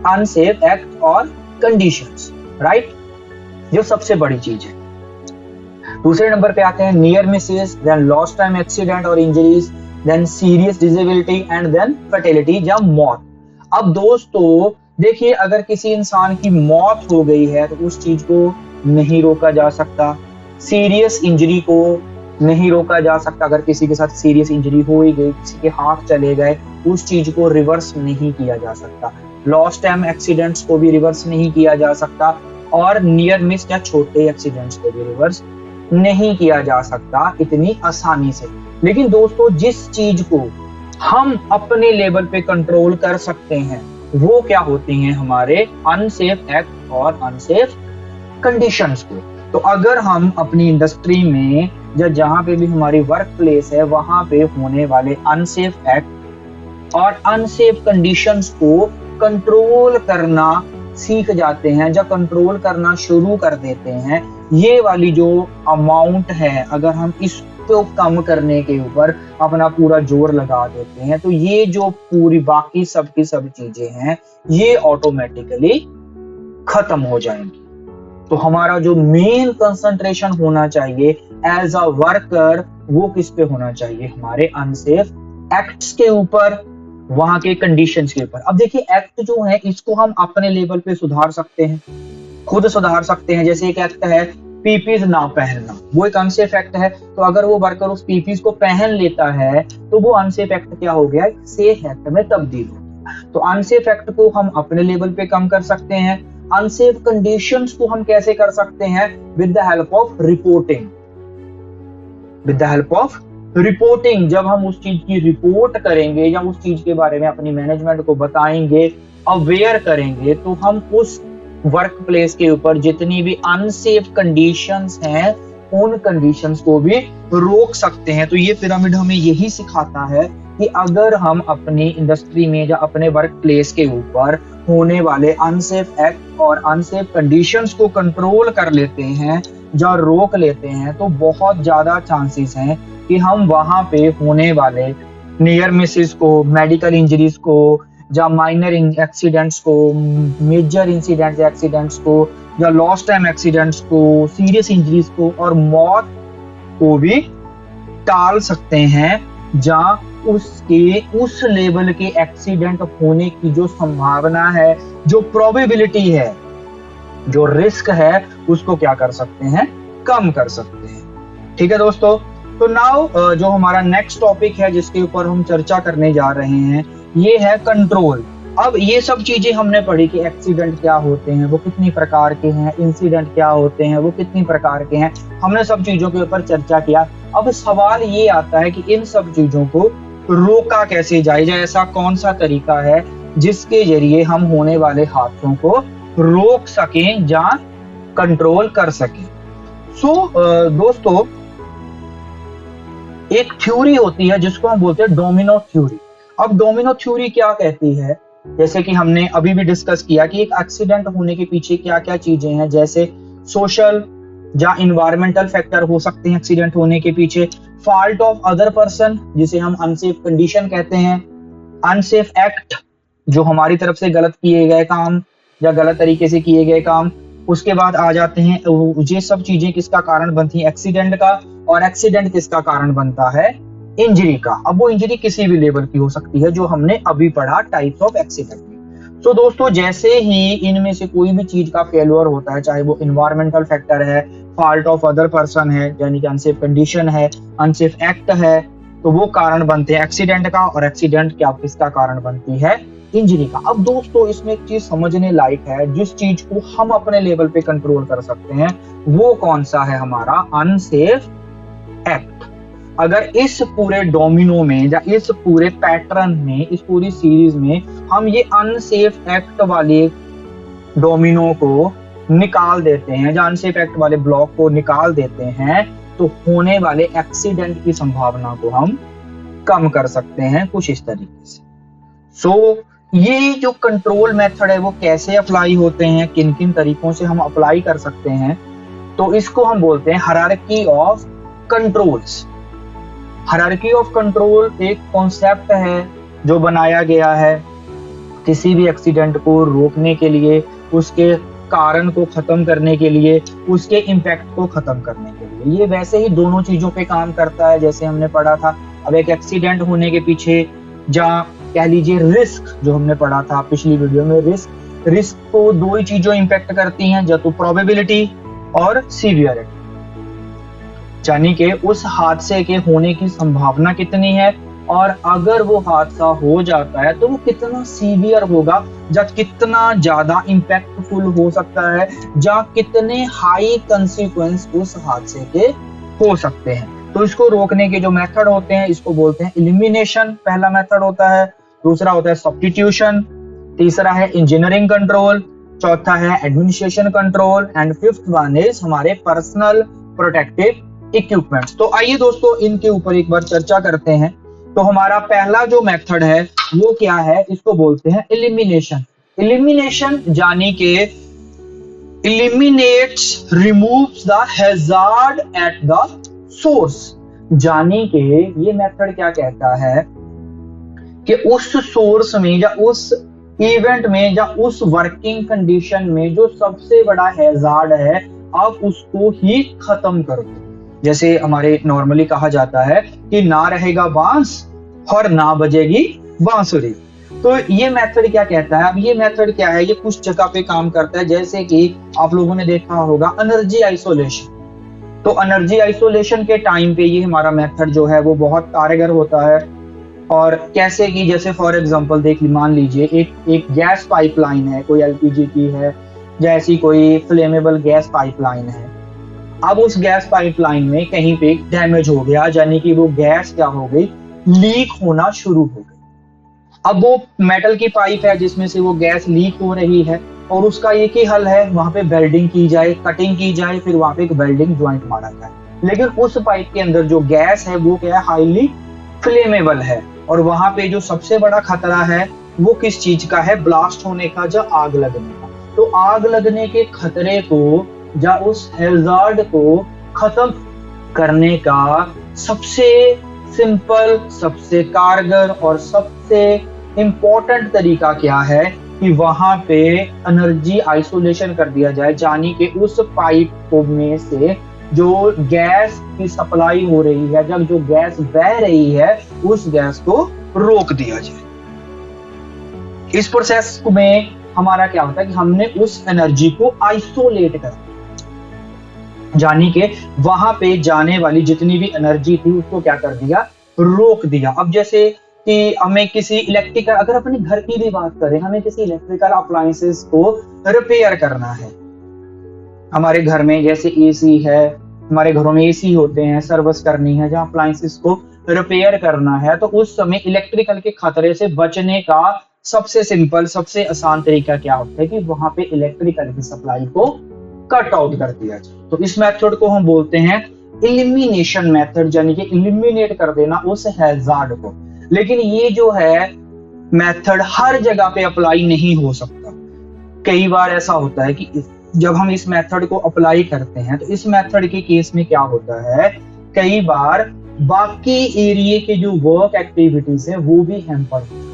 अनसेफ एक्ट और कंडीशंस, राइट, जो सबसे बड़ी चीज है। दूसरे नंबर पे आते हैं near misses, then lost time accident और injuries, then serious disability and then fertility या मौत। अब दोस्तों देखिए, अगर किसी इंसान की मौत हो गई है तो उस चीज को नहीं रोका जा सकता, सीरियस इंजरी को नहीं रोका जा सकता। अगर किसी के साथ सीरियस इंजरी हो ही गई, किसी के हाथ चले गए, उस चीज को रिवर्स नहीं किया जा सकता। लॉस्ट टाइम एक्सीडेंट्स को भी रिवर्स नहीं किया जा सकता और नियर मिस या छोटे एक्सीडेंट्स को भी रिवर्स नहीं किया जा सकता इतनी आसानी से। लेकिन दोस्तों जिस चीज को हम अपने लेवल पे कंट्रोल कर सकते हैं वो क्या होती हैं, हमारे अनसेफ एक्ट और अनसेफ कंडीशंस को। तो अगर हम अपनी इंडस्ट्री में या जहां पे भी हमारी वर्क प्लेस है वहां पे होने वाले अनसेफ एक्ट और अनसेफ कंडीशंस को कंट्रोल करना सीख जाते हैं या कंट्रोल करना शुरू कर देते हैं, ये वाली जो अमाउंट है अगर हम इसको कम करने के ऊपर अपना पूरा जोर लगा देते हैं तो ये जो पूरी बाकी सब की सब चीजें हैं ये ऑटोमेटिकली खत्म हो जाएंगी। तो हमारा जो मेन कंसंट्रेशन होना चाहिए एज अ वर्कर वो किस पे होना चाहिए, हमारे अनसेफ एक्ट्स के ऊपर, वहां के कंडीशंस के ऊपर। अब देखिए एक्ट जो है इसको हम अपने लेवल पे सुधार सकते हैं, खुद सुधार सकते हैं। जैसे एक एक्ट है पीपीज ना पहनना, वो एक अनसेफ एक्ट है। तो अगर वो वर्कर उस पीपीज को पहन लेता है तो वो अनसेफ एक्ट क्या हो गया, सेफ एक्ट में तब्दील हो गया। तो अनसेफ एक्ट को हम अपने लेवल पे कम कर सकते हैं। अनसेफ कंडीशंस को हम कैसे कर सकते हैं, with the help of reporting. With the help of reporting, जब हम उस चीज की रिपोर्ट करेंगे या उस चीज के बारे में अपनी मैनेजमेंट को बताएंगे, अवेयर करेंगे, तो हम उस वर्क प्लेस के ऊपर जितनी भी अनसेफ कंडीशंस हैं उन कंडीशंस को भी रोक सकते हैं। तो ये पिरामिड हमें यही सिखाता है कि अगर हम अपनी इंडस्ट्री में या अपने वर्क प्लेस के ऊपर होने वाले अनसेफ एक्ट और अनसेफ कंडीशंस को कंट्रोल कर लेते हैं या रोक लेते हैं तो बहुत ज्यादा चांसेस हैं कि हम वहां पे होने वाले नियर मिसेस को, मेडिकल इंजरीज को या माइनर एक्सीडेंट्स को, मेजर इंसिडेंट्स एक्सीडेंट्स को या लॉस्ट टाइम एक्सीडेंट्स को, सीरियस इंजरीज को और मौत को भी टाल सकते हैं, या उसके उस लेवल के एक्सीडेंट होने की जो संभावना है, जो प्रोबेबिलिटी है, जो रिस्क है, उसको क्या कर सकते हैं, कम कर सकते हैं। ठीक है दोस्तों, तो नाउ जो हमारा नेक्स्ट टॉपिक है जिसके ऊपर हम चर्चा करने जा रहे हैं ये है कंट्रोल। अब ये सब चीजें हमने पढ़ी कि एक्सीडेंट क्या होते हैं, वो कितनी प्रकार के हैं, इंसिडेंट क्या होते हैं, वो कितनी प्रकार के हैं, हमने सब चीजों के ऊपर चर्चा किया। अब सवाल ये आता है कि इन सब चीजों को रोका कैसे जाए, या ऐसा कौन सा तरीका है जिसके जरिए हम होने वाले हादसों को रोक सकें या कंट्रोल कर सकें। दोस्तों एक थ्योरी होती है जिसको हम बोलते हैं डोमिनो थ्योरी। अब डोमिनो थ्योरी क्या कहती है, जैसे कि हमने अभी भी डिस्कस किया कि एक एक्सीडेंट होने के पीछे क्या क्या चीजें हैं, जैसे सोशल या इन्वायरमेंटल फैक्टर हो सकते हैं एक्सीडेंट होने के पीछे, फॉल्ट ऑफ अदर पर्सन जिसे हम अनसेफ कंडीशन कहते हैं, अनसेफ एक्ट जो हमारी तरफ से गलत किए गए काम या गलत तरीके से किए गए काम, उसके बाद आ जाते हैं ये सब चीजें किसका कारण बनती है, एक्सीडेंट का, और एक्सीडेंट किसका कारण बनता है, इंजरी का। अब वो इंजरी किसी भी लेवल की हो सकती है जो हमने अभी पढ़ा टाइप्स ऑफ एक्सीडेंट में। तो दोस्तों जैसे ही इनमें से कोई भी चीज का फेल्योर होता है, चाहे वो इन्वायरमेंटल फैक्टर है, फॉल्ट ऑफ अदर पर्सन है यानी कि अनसेफ कंडीशन है, अनसेफ एक्ट है, तो वो कारण बनते हैं एक्सीडेंट का, और एक्सीडेंट क्या किसका कारण बनती है, इंजरी का। अब दोस्तों इसमें एक चीज समझने लायक है, जिस चीज को हम अपने लेवल पे कंट्रोल कर सकते हैं वो कौन सा है, हमारा अनसेफ एक्ट। अगर इस पूरे डोमिनो में या इस पूरे पैटर्न में, इस पूरी सीरीज में हम ये अनसेफ एक्ट वाले डोमिनो को निकाल देते हैं या अनसेफ एक्ट वाले ब्लॉक को निकाल देते हैं तो होने वाले एक्सीडेंट की संभावना को हम कम कर सकते हैं कुछ इस तरीके से। ये जो कंट्रोल मेथड है वो कैसे अप्लाई होते हैं, किन किन तरीकों से हम अप्लाई कर सकते हैं, तो इसको हम बोलते हैं hierarchy of controls. Hierarchy of control एक कॉन्सेप्ट है जो बनाया गया है किसी भी एक्सीडेंट को रोकने के लिए, उसके कारण को खत्म करने के लिए, उसके इम्पैक्ट को खत्म करने के लिए। ये वैसे ही दोनों चीजों पे काम करता है, जैसे हमने पढ़ा था। अब एक एक्सीडेंट होने के पीछे या कह लीजिए रिस्क, जो हमने पढ़ा था पिछली वीडियो में, रिस्क को दो ही चीजों इम्पैक्ट करती हैं, या तो प्रोबेबिलिटी और सीवियरिटी, यानी कि उस हादसे के होने की संभावना कितनी है, और अगर वो हादसा हो जाता है तो वो कितना सीवियर होगा, या कितना ज्यादा इम्पैक्टफुल हो सकता है, या कितने हाई कंसिक्वेंस उस हादसे के हो सकते हैं। तो इसको रोकने के जो मेथड होते हैं, इसको बोलते हैं एलिमिनेशन, पहला मेथड होता है। दूसरा होता है सब्स्टिट्यूशन, तीसरा है इंजीनियरिंग कंट्रोल, चौथा है administration control, and fifth one is हमारे पर्सनल प्रोटेक्टिव इक्विपमेंट्स। तो आइए दोस्तों इनके ऊपर एक बार चर्चा करते हैं। तो हमारा पहला जो मेथड है वो क्या है, इसको बोलते हैं एलिमिनेशन। एलिमिनेशन यानी कि eliminates, removes the hazard at the source, यानी कि ये मेथड क्या कहता है कि उस सोर्स में या उस इवेंट में या उस वर्किंग कंडीशन में जो सबसे बड़ा हैजार्ड है, आप उसको ही खत्म कर दो। जैसे हमारे नॉर्मली कहा जाता है कि ना रहेगा बांस और ना बजेगी बांसुरी। तो ये मेथड क्या कहता है, अब ये मेथड क्या है, ये कुछ जगह पे काम करता है। जैसे कि आप लोगों ने देखा होगा एनर्जी आइसोलेशन। तो एनर्जी आइसोलेशन के टाइम पे ये हमारा मेथड जो है वो बहुत कारगर होता है। और कैसे कि जैसे फॉर एग्जांपल मान लीजिए एक गैस पाइपलाइन है, कोई एलपीजी की है, या ऐसी कोई फ्लेमेबल गैस पाइपलाइन है। अब उस गैस पाइपलाइन में कहीं पे डैमेज हो गया, यानी कि वो गैस क्या हो गई, लीक होना शुरू हो गई। अब वो मेटल की पाइप है जिसमें से वो गैस लीक हो रही है, और उसका एक ही हल है, वहां पे वेल्डिंग की जाए, कटिंग की जाए, फिर वहां पे एक वेल्डिंग ज्वाइंट मारा जाए। लेकिन उस पाइप के अंदर जो गैस है वो क्या है, हाईली फ्लेमेबल है, और वहां पे जो सबसे बड़ा खतरा है वो किस चीज का है, ब्लास्ट होने का या आग लगने का। तो आग लगने के खतरे को या उस हैजार्ड को खत्म करने का सबसे सिंपल, सबसे कारगर और सबसे इंपॉर्टेंट तरीका क्या है कि वहां पे एनर्जी आइसोलेशन कर दिया जाए, यानी कि उस पाइप में से जो गैस की सप्लाई हो रही है, जब जो गैस बह रही है, उस गैस को रोक दिया जाए। इस प्रोसेस में हमारा क्या होता है कि हमने उस एनर्जी को आइसोलेट कर, यानी कि वहां पे जाने वाली जितनी भी एनर्जी थी उसको क्या कर दिया, रोक दिया। अब जैसे कि हमें किसी इलेक्ट्रिकल, अगर अपने घर की भी बात करें, हमें किसी इलेक्ट्रिकल अप्लायंसेस को रिपेयर करना है। हमारे घर में जैसे एसी है, हमारे घरों में एसी होते हैं, सर्विस करनी है, जहां अप्लायंसेस को रिपेयर करना है, तो उस समय इलेक्ट्रिकल के खतरे से बचने का सबसे सिंपल, सबसे आसान तरीका क्या होता है कि वहां पे इलेक्ट्रिकल की सप्लाई को कट आउट कर दिया जाए। तो इस मेथड को हम बोलते हैं एलिमिनेशन मेथड, यानी कि एलिमिनेट कर देना उस हैजार्ड को। लेकिन ये जो है मेथड हर जगह पे अप्लाई नहीं हो सकता। कई बार ऐसा होता है कि जब हम इस मेथड को अप्लाई करते हैं तो इस मेथड के केस में क्या होता है, कई बार बाकी एरिया के जो वर्क एक्टिविटीज है वो भी हैम्पर होते हैं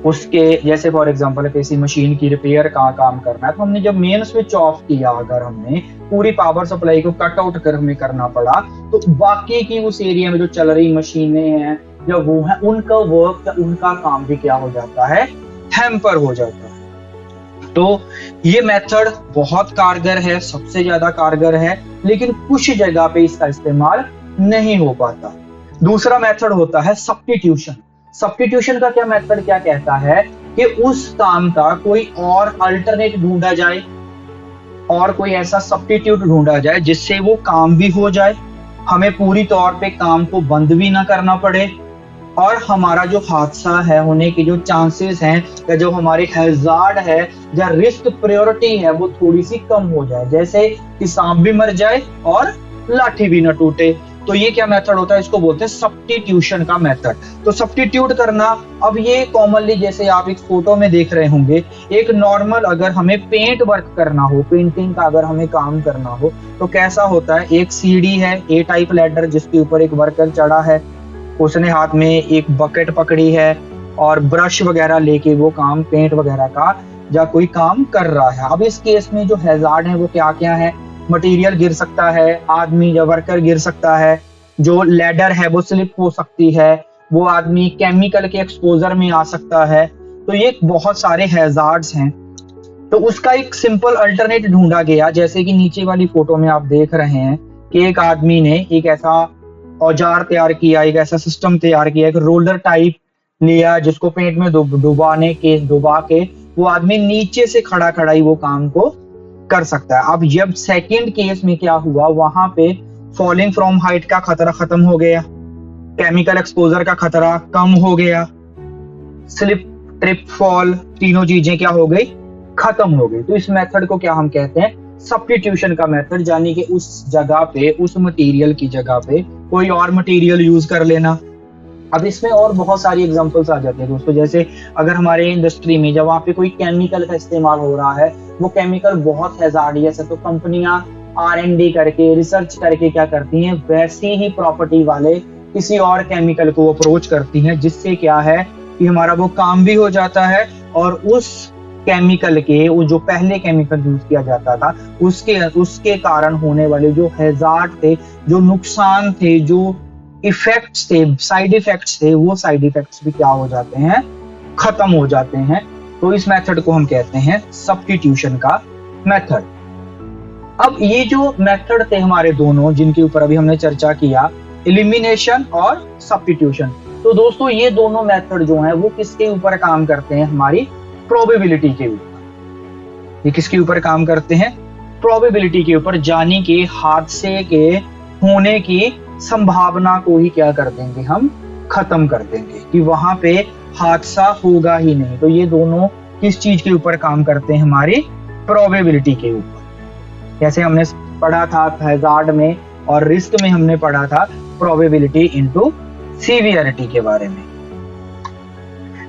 उसके। जैसे फॉर एग्जांपल किसी मशीन की रिपेयर का काम करना है, तो हमने जब मेन स्विच ऑफ किया, अगर हमने पूरी पावर सप्लाई को कट आउट हमें करना पड़ा, तो बाकी की उस एरिया में जो चल रही मशीनें हैं या वो है, उनका वर्क या उनका काम भी क्या हो जाता है, हैम्पर हो जाता है। तो ये मेथड बहुत कारगर है, सबसे ज्यादा कारगर है, लेकिन कुछ जगह पे इसका इस्तेमाल नहीं हो पाता। दूसरा मेथड होता है सब्स्टिट्यूशन। सब्स्टिट्यूशन का क्या मेथड क्या कहता है कि उस काम का कोई और अल्टरनेट ढूंढा जाए, और कोई ऐसा सब्स्टिट्यूट ढूंढा जाए जिससे वो काम भी हो जाए, हमें पूरी तौर पे काम को बंद भी ना करना पड़े, और हमारा जो हादसा है होने के जो चांसेस हैं या जो हमारे हैजार्ड है या रिस्क प्रायोरिटी है वो थोड़ी सी कम हो जाए, जैसे कि सांप भी मर जाए और लाठी भी न टूटे। तो ये क्या मेथड होता है, इसको बोलते हैं सब्स्टिट्यूशन का मेथड। तो सब्स्टिट्यूट करना, अब ये कॉमनली जैसे आप एक फोटो में देख रहे होंगे, एक नॉर्मल अगर हमें पेंट वर्क करना हो, पेंटिंग का अगर हमें काम करना हो, तो कैसा होता है, एक सीढ़ी है, ए टाइप लैडर, जिसके ऊपर एक वर्कर चढ़ा है, उसने हाथ में एक बकेट पकड़ी है और ब्रश वगैरह लेके वो काम पेंट वगैरह का या कोई काम कर रहा है। अब इस केस में जो हैजार्ड है वो क्या क्या है? मटेरियल गिर सकता है, आदमी या वर्कर गिर सकता है, जो लैडर है वो स्लिप हो सकती है, वो आदमी केमिकल के एक्सपोजर में आ सकता है। तो ये बहुत सारे हैजार्ड्स हैं। तो उसका एक सिंपल अल्टरनेट ढूंढा गया, जैसे कि नीचे वाली फोटो में आप देख रहे हैं कि एक आदमी ने एक ऐसा औजार तैयार किया, एक ऐसा सिस्टम तैयार किया, एक रोलर टाइप लिया जिसको पेंट में डुबा के वो आदमी नीचे से खड़ा खड़ा ही वो काम को कर सकता है। अब जब सेकंड केस में क्या हुआ, वहां पे फॉलिंग फ्रॉम हाइट का खतरा खत्म हो गया, केमिकल एक्सपोजर का खतरा कम हो गया, स्लिप ट्रिप फॉल तीनों चीजें क्या हो गई, खत्म हो गई। तो इस मेथड को क्या हम कहते हैं, सब्स्टिट्यूशन का मेथड, यानी कि उस जगह पे, उस मटेरियल की जगह पे कोई और मटेरियल यूज कर लेना। अब इसमें और बहुत सारी एग्जांपल्स आ जाती है दोस्तों, जैसे अगर हमारे इंडस्ट्री में जब वहाँ पे कोई केमिकल का इस्तेमाल हो रहा है, वो केमिकल बहुत हैजार्डियस है, तो कंपनियां R&D करके, रिसर्च करके क्या करती हैं, वैसी ही प्रॉपर्टी वाले किसी और केमिकल को अप्रोच करती हैं, जिससे क्या है कि हमारा वो काम भी हो जाता है और उस केमिकल के, वो जो पहले केमिकल यूज किया जाता था उसके कारण होने वाले जो हैजार्ड थे, जो नुकसान थे, जो इफेक्ट्स थे, साइड इफेक्ट्स थे, वो साइड इफेक्ट्स भी क्या हो जाते हैं, खत्म हो जाते हैं। तो इस मेथड को हम कहते हैं सब्स्टिट्यूशन का मेथड। अब ये जो मेथड थे हमारे दोनों, जिनके ऊपर अभी हमने चर्चा किया, एलिमिनेशन और सब्स्टिट्यूशन, तो दोस्तों ये दोनों मेथड जो हैं वो किसके ऊपर काम करते हैं, हमारी प्रोबेबिलिटी के ऊपर। ये किसके ऊपर काम करते हैं, प्रोबेबिलिटी के ऊपर, यानी कि हादसे के होने की संभावना को ही क्या कर देंगे, हम खत्म कर देंगे कि वहां पे हादसा होगा ही नहीं। तो ये दोनों किस चीज के ऊपर काम करते हैं, हमारी प्रोबेबिलिटी के ऊपर। जैसे हमने पढ़ा था हैजार्ड में और रिस्क में, हमने पढ़ा था प्रोबेबिलिटी इनटू सीवियरिटी के बारे में।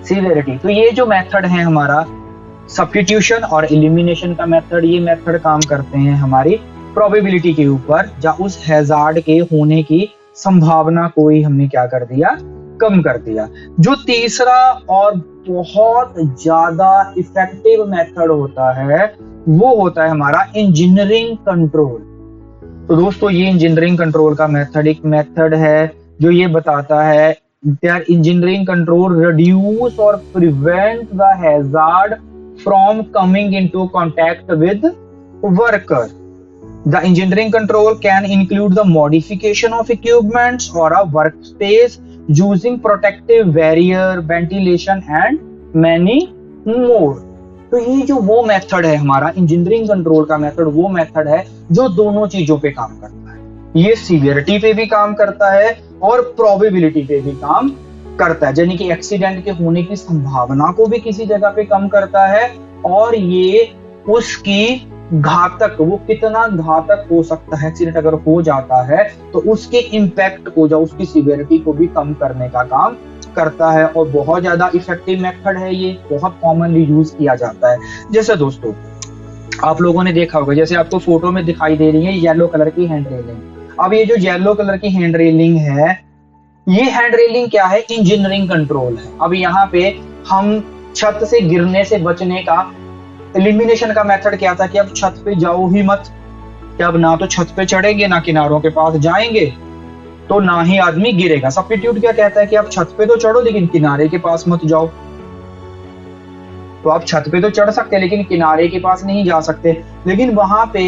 सीवियरिटी, तो ये जो मेथड है हमारा सब्स्टिट्यूशन और एलिमिनेशन का मेथड, ये मेथड काम करते हैं हमारी प्रोबेबिलिटी के ऊपर, या उस हैजार्ड के होने की संभावना को ही हमने क्या कर दिया, कम कर दिया। जो तीसरा और बहुत ज्यादा इफेक्टिव मेथड होता है वो होता है हमारा इंजीनियरिंग कंट्रोल। तो दोस्तों ये इंजीनियरिंग कंट्रोल का मेथड एक मेथड है जो ये बताता है that engineering control reduce or prevent the hazard from coming into contact with worker. The engineering control can include the modification of equipments or a workspace using protective barrier, ventilation and many more. तो ये जो वो method है हमारा engineering control का method, वो method है जो दोनों चीजों पे काम करता है। ये सीवियरिटी पे भी काम करता है और प्रोबेबिलिटी पे भी काम करता है, यानी कि एक्सीडेंट के होने की संभावना को भी किसी जगह पे कम करता है, और ये उसकी घातक, वो कितना घातक हो सकता है एक्सीडेंट अगर हो जाता है, तो उसके इम्पैक्ट को, या उसकी सीवियरिटी को भी कम करने का काम करता है। और बहुत ज्यादा इफेक्टिव मेथड है, ये बहुत कॉमनली यूज किया जाता है। जैसे दोस्तों आप लोगों ने देखा होगा, जैसे आपको फोटो में दिखाई दे रही है येलो कलर की हैंड रेलिंग। अब ये जो येलो कलर की हैंड रेलिंग है, ये हैंड रेलिंग क्या है, इंजीनियरिंग कंट्रोल है। अब यहाँ पे हम छत से गिरने से बचने का एलिमिनेशन का मेथड क्या था कि अब छत पे जाओ ही मत, कि अब ना तो छत पे चढ़ेंगे, ना किनारों के पास जाएंगे, तो ना ही आदमी गिरेगा। सब्स्टिट्यूट क्या कहता है कि आप छत पे तो चढ़ो लेकिन किनारे के पास मत जाओ। तो आप छत पे तो चढ़ सकते हैं लेकिन किनारे के पास नहीं जा सकते। लेकिन वहां पे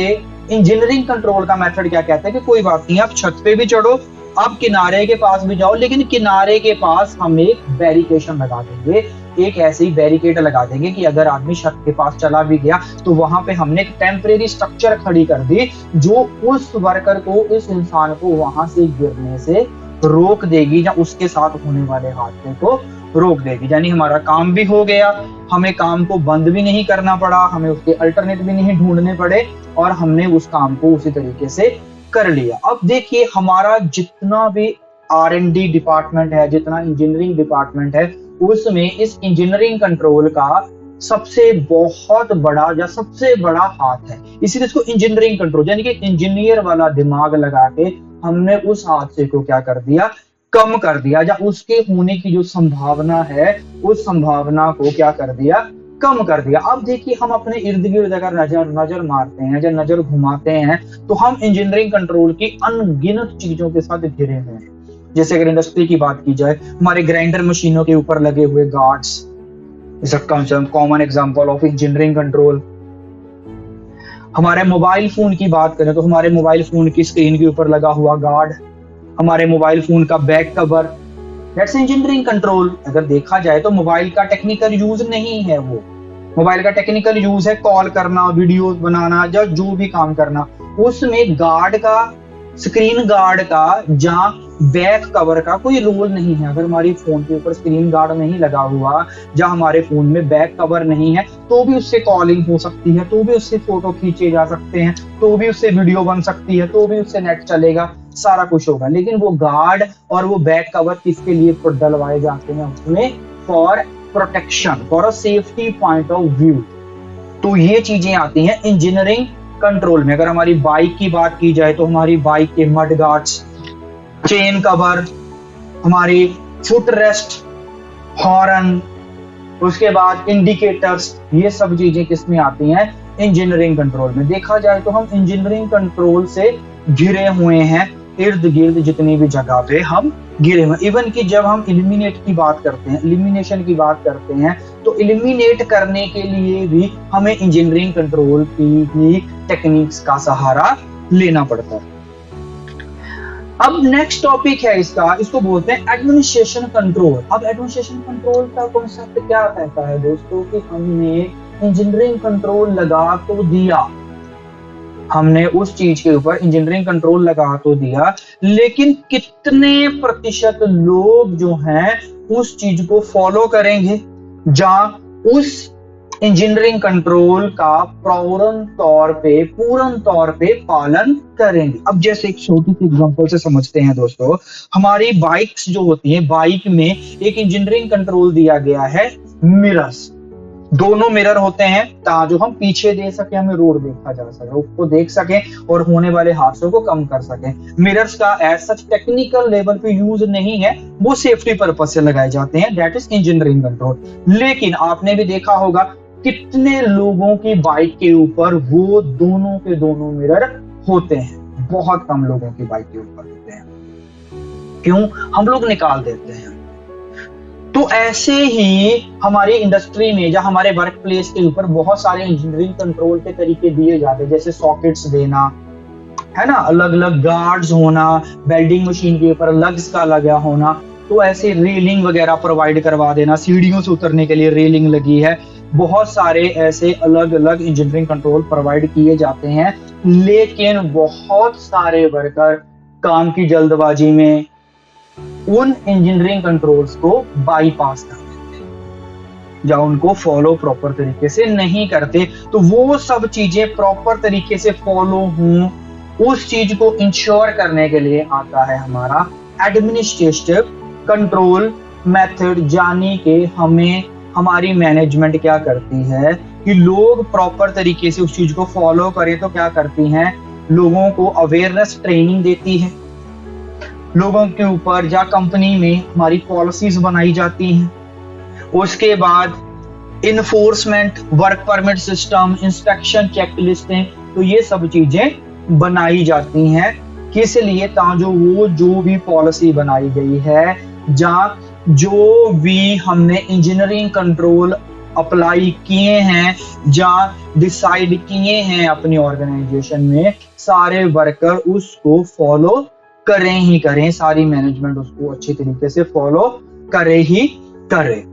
इंजीनियरिंग कंट्रोल का मेथड क्या कहता है कि कोई बात नहीं, आप छत पे भी चढ़ो, आप किनारे के पास भी जाओ, लेकिन किनारे के पास हम एक बैरिकेशन लगा देंगे, एक ऐसी बैरिकेड लगा देंगे कि अगर आदमी छत के पास चला भी गया तो वहां पे हमने एक टेम्परेरी स्ट्रक्चर खड़ी कर दी जो उस वर्कर को, इस इंसान को वहां से गिरने से रोक देगी, या उसके साथ होने वाले हादसे को रोक देगी। यानी हमारा काम भी हो गया, हमें काम को बंद भी नहीं करना पड़ा, हमें उसके अल्टरनेट भी नहीं ढूंढने पड़े, और हमने उस काम को उसी तरीके से कर लिया। अब देखिए हमारा जितना भी R&D डिपार्टमेंट है, जितना इंजीनियरिंग डिपार्टमेंट है, उसमें इस इंजीनियरिंग कंट्रोल का सबसे बहुत बड़ा या सबसे बड़ा हाथ है। इसीलिए इसको इंजीनियरिंग कंट्रोल, यानी कि इंजीनियर वाला दिमाग लगा के हमने उस हादसे को क्या कर दिया, कम कर दिया, या उसके होने की जो संभावना है उस संभावना को क्या कर दिया, कम कर दिया। अब देखिए हम अपने इर्द गिर्द अगर नजर मारते हैं या नजर घुमाते हैं तो हम इंजीनियरिंग कंट्रोल की अनगिनत चीजों के साथ घिरे हुए हैं। जैसे अगर इंडस्ट्री की बात की जाए, हमारे ग्राइंडर मशीनों के ऊपर लगे हुए guards is a common example of engineering control. हमारे मोबाइल फोन की बात करें तो हमारे मोबाइल फोन की स्क्रीन के ऊपर लगा हुआ गार्ड, हमारे मोबाइल फोन का back cover, that's engineering control. अगर देखा जाए तो मोबाइल का टेक्निकल यूज नहीं है वो, मोबाइल का टेक्निकल यूज है कॉल करना, वीडियो बनाना या जो भी काम करना। उसमें गार्ड का, स्क्रीन गार्ड का या बैक कवर का कोई रोल नहीं है। अगर हमारी फोन के ऊपर स्क्रीन गार्ड नहीं लगा हुआ या हमारे फोन में बैक कवर नहीं है तो भी उससे कॉलिंग हो सकती है, तो भी उससे फोटो खींचे जा सकते हैं, तो भी उससे वीडियो बन सकती है, तो भी उससे नेट चलेगा, सारा कुछ होगा। लेकिन वो गार्ड और वो बैक कवर किसके लिए डलवाए जाते हैं? उसमें for protection, for a safety point of view. तो ये चीजें आती हैं इंजीनियरिंग कंट्रोल में। अगर हमारी बाइक की बात की जाए तो हमारी बाइक के मड गार्ड्स, चेन कवर, हमारी फुट रेस्ट, हॉर्न, उसके बाद इंडिकेटर्स, ये सब चीजें किसमें आती हैं? इंजीनियरिंग कंट्रोल में। देखा जाए तो हम इंजीनियरिंग कंट्रोल से घिरे हुए हैं, इर्द गिर्द जितनी भी जगह पे हम घिरे हुए। इवन कि जब हम इलिमिनेट की बात करते हैं, इलिमिनेशन की बात करते हैं, तो इलिमिनेट करने के लिए भी हमें इंजीनियरिंग कंट्रोल की ही टेक्निक्स का सहारा लेना पड़ता है। अब नेक्स्ट टॉपिक है इसको बोलते हैं एडमिनिस्ट्रेशन कंट्रोल। अब एडमिनिस्ट्रेशन कंट्रोल का कॉन्सेप्ट क्या कहता है दोस्तों कि हमने इंजीनियरिंग कंट्रोल लगा तो दिया, हमने उस चीज के ऊपर इंजीनियरिंग कंट्रोल लगा तो दिया, लेकिन कितने प्रतिशत लोग जो हैं उस चीज को फॉलो करेंगे या उस इंजीनियरिंग कंट्रोल का पूर्ण तौर पे पालन करेंगे। अब जैसे एक छोटी सी एग्जांपल से समझते हैं दोस्तों, हमारी बाइक्स जो होती हैं, बाइक में एक इंजीनियरिंग कंट्रोल दिया गया है मिरर्स। दोनों मिरर होते हैं ताकि हम पीछे दे सके, हमें रोड देखा जा सके, उसको देख सके और होने वाले हादसों को कम कर सके। मिरर्स का एज सच टेक्निकल लेवल पे यूज नहीं है, वो सेफ्टी पर्पज से लगाए जाते हैं, दैट इज इंजीनियरिंग कंट्रोल। लेकिन आपने भी देखा होगा कितने लोगों की बाइक के ऊपर वो दोनों के दोनों मिरर होते हैं? बहुत कम लोगों की बाइक के ऊपर होते हैं। क्यों? हम लोग निकाल देते हैं। तो ऐसे ही हमारी इंडस्ट्री में या हमारे वर्क प्लेस के ऊपर बहुत सारे इंजीनियरिंग कंट्रोल के तरीके दिए जाते हैं, जैसे सॉकेट्स देना, है ना, अलग अलग गार्ड्स होना, वेल्डिंग मशीन के ऊपर लग्स का लगा होना, तो ऐसे रेलिंग वगैरह प्रोवाइड करवा देना, सीढ़ियों से उतरने के लिए रेलिंग लगी है। बहुत सारे ऐसे अलग अलग इंजीनियरिंग कंट्रोल प्रोवाइड किए जाते हैं, लेकिन बहुत सारे वर्कर काम की जल्दबाजी में उन इंजीनियरिंग कंट्रोल्स को बाईपास कर देते हैं या उनको फॉलो प्रॉपर तरीके से नहीं करते। तो वो सब चीजें प्रॉपर तरीके से फॉलो हों, उस चीज को इंश्योर करने के लिए आता है हमारा एडमिनिस्ट्रेटिव कंट्रोल मेथड। यानी कि हमें हमारी मैनेजमेंट क्या करती है कि लोग प्रॉपर तरीके से उस चीज को फॉलो करें, तो क्या करती हैं? लोगों को अवेयरनेस ट्रेनिंग देती है, लोगों के ऊपर या कंपनी में हमारी पॉलिसीज बनाई जाती हैं। उसके बाद enforcement, work permit system, inspection चेकलिस्टें, तो ये सब चीजें बनाई जाती हैं। किस लिए? ताकि वो जो भी पॉलिसी बनाई गई है या जो भी हमने इंजीनियरिंग कंट्रोल अप्लाई किए हैं या डिसाइड किए हैं अपनी ऑर्गेनाइजेशन में, सारे वर्कर उसको फॉलो करें ही करें, सारी मैनेजमेंट उसको अच्छी तरीके से फॉलो करे ही करे।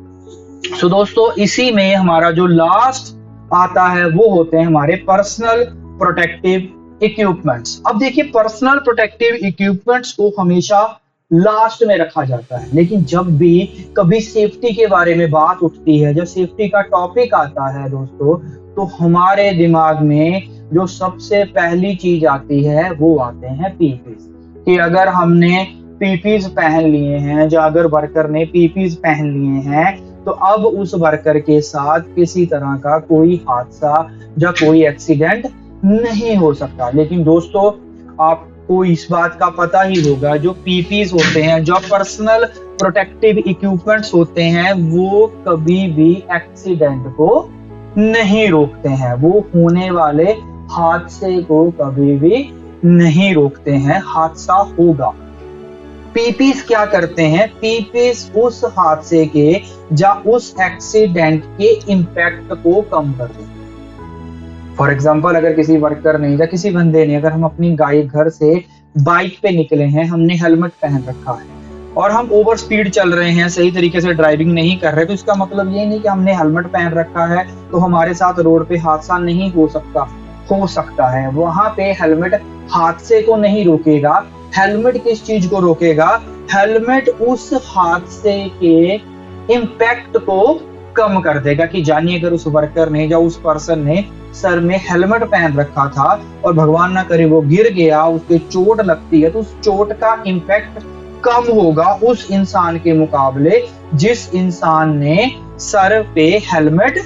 सो दोस्तों, इसी में हमारा जो लास्ट आता है वो होते हैं हमारे पर्सनल प्रोटेक्टिव इक्विपमेंट्स। अब देखिए, पर्सनल प्रोटेक्टिव इक्विपमेंट्स को हमेशा लास्ट में रखा जाता है, लेकिन जब भी कभी सेफ्टी के बारे में बात उठती है, जब सेफ्टी का टॉपिक आता है दोस्तों, तो हमारे दिमाग में जो सबसे पहली चीज आती है वो आते हैं पीपीज। कि अगर हमने पीपीज पहन लिए हैं या अगर वर्कर ने पीपीज पहन लिए हैं, तो अब उस वर्कर के साथ किसी तरह का कोई हादसा या कोई एक्सीडेंट नहीं हो सकता। लेकिन दोस्तों, आपको इस बात का पता ही होगा, जो पीपीज होते हैं, जो पर्सनल प्रोटेक्टिव इक्विपमेंट्स होते हैं, वो कभी भी एक्सीडेंट को नहीं रोकते हैं, वो होने वाले हादसे को कभी भी नहीं रोकते हैं। हादसा होगा। पीपीस क्या करते हैं? पीपीस उस हादसे के या उस एक्सीडेंट के इम्पैक्ट को कम कर देते हैं। फॉर एग्जाम्पल, अगर किसी वर्कर ने या किसी बंदे ने, अगर हम अपनी घर से बाइक पे निकले हैं, हमने हेलमेट पहन रखा है और हम ओवर स्पीड चल रहे हैं, सही तरीके से ड्राइविंग नहीं कर रहे, तो इसका मतलब ये नहीं कि हमने हेलमेट पहन रखा है तो हमारे साथ रोड पे हादसा नहीं हो सकता। हो सकता है। वहां पे हेलमेट हादसे को नहीं रोकेगा। हेलमेट किस चीज को रोकेगा? हेलमेट उस हादसे के इम्पैक्ट को कम कर देगा। कि जानिए, अगर उस वर्कर ने या उस पर्सन ने सर में हेलमेट पहन रखा था और भगवान ना करे वो गिर गया, उसके चोट लगती है, तो उस चोट का इम्पैक्ट कम होगा उस इंसान के मुकाबले जिस इंसान ने सर पे हेलमेट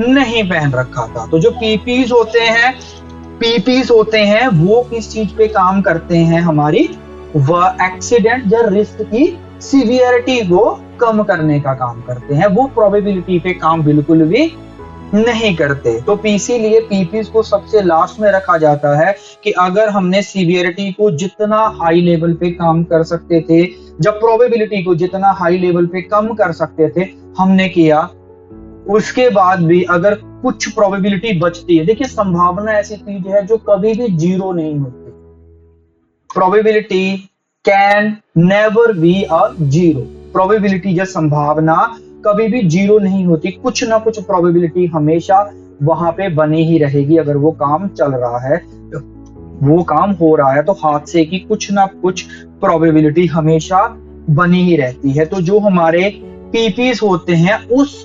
नहीं पहन रखा था। तो जो पीपीज होते हैं वो किस चीज पे काम करते हैं? हमारी वह एक्सीडेंट या रिस्क की सीवियरिटी को कम करने का काम करते हैं। वो प्रोबेबिलिटी पे काम बिल्कुल भी नहीं करते। तो इसीलिए पीपीज को सबसे लास्ट में रखा जाता है कि अगर हमने सीवियरिटी को जितना हाई लेवल पे काम कर सकते थे, जब प्रोबेबिलिटी को जितना हाई लेवल पे कम कर सकते थे, हमने किया। उसके बाद भी अगर कुछ प्रोबेबिलिटी बचती है, देखिए संभावना ऐसी चीज है जो कभी भी जीरो नहीं होती। Probability can never be a zero. Probability या संभावना कभी भी जीरो नहीं होती। कुछ ना कुछ प्रोबेबिलिटी हमेशा वहां पे बनी ही रहेगी। अगर वो काम चल रहा है, वो काम हो रहा है, तो हादसे की कुछ ना कुछ प्रोबेबिलिटी हमेशा बनी ही रहती है। तो जो हमारे पीपीज होते हैं, उस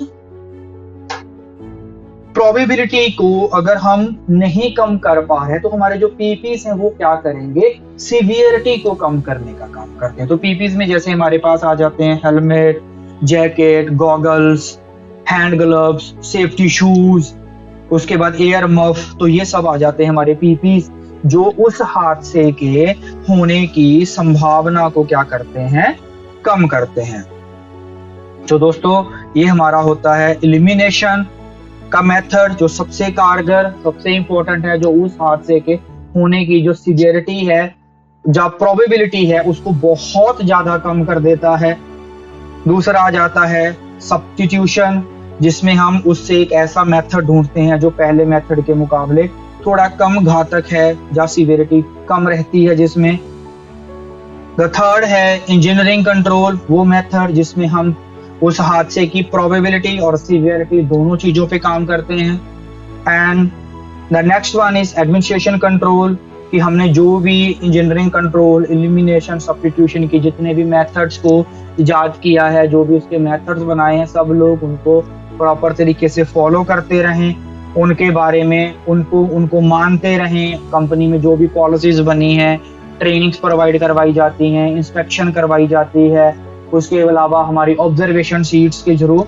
प्रोबेबिलिटी को अगर हम नहीं कम कर पा रहे, तो हमारे जो पीपीज हैं वो क्या करेंगे? सीवियरिटी को कम करने का काम करते हैं। तो पीपीज में जैसे हमारे पास आ जाते हैं helmet, jacket, goggles, hand gloves, safety shoes, उसके बाद एयर मफ, तो ये सब आ जाते हैं हमारे पीपीज, जो उस हादसे के होने की संभावना को क्या करते हैं? कम करते हैं। तो दोस्तों, ये हमारा होता है एलिमिनेशन का मेथड, जो सबसे कारगर, सबसे इंपॉर्टेंट है, जो उस हादसे के होने की जो सीवियरिटी है, जो प्रोबेबिलिटी है, उसको बहुत ज्यादा कम कर देता है। दूसरा आ जाता है सब्स्टिट्यूशन, जिसमें हम उससे एक ऐसा मेथड ढूंढते हैं जो पहले मेथड के मुकाबले थोड़ा कम घातक है, या सीवियरिटी कम रहती है जिसमें। द थर्ड है इंजीनियरिंग कंट्रोल, वो मेथड जिसमें हम उस हादसे की प्रोबेबिलिटी और सीवियरिटी दोनों चीजों पे काम करते हैं। And the next one is administration control, कि हमने जो भी इंजीनियरिंग कंट्रोल, एलिमिनेशन, सब्स्टिट्यूशन की जितने भी मेथड्स को इजाद किया है, जो भी उसके मेथड्स बनाए हैं, सब लोग उनको प्रॉपर तरीके से फॉलो करते रहें, उनके बारे में उनको मानते रहें। कंपनी में जो भी पॉलिसीज बनी हैं, ट्रेनिंग्स प्रोवाइड करवाई जाती हैं, इंस्पेक्शन करवाई जाती है, उसके अलावा हमारी ऑब्जर्वेशन शीट्स के थ्रू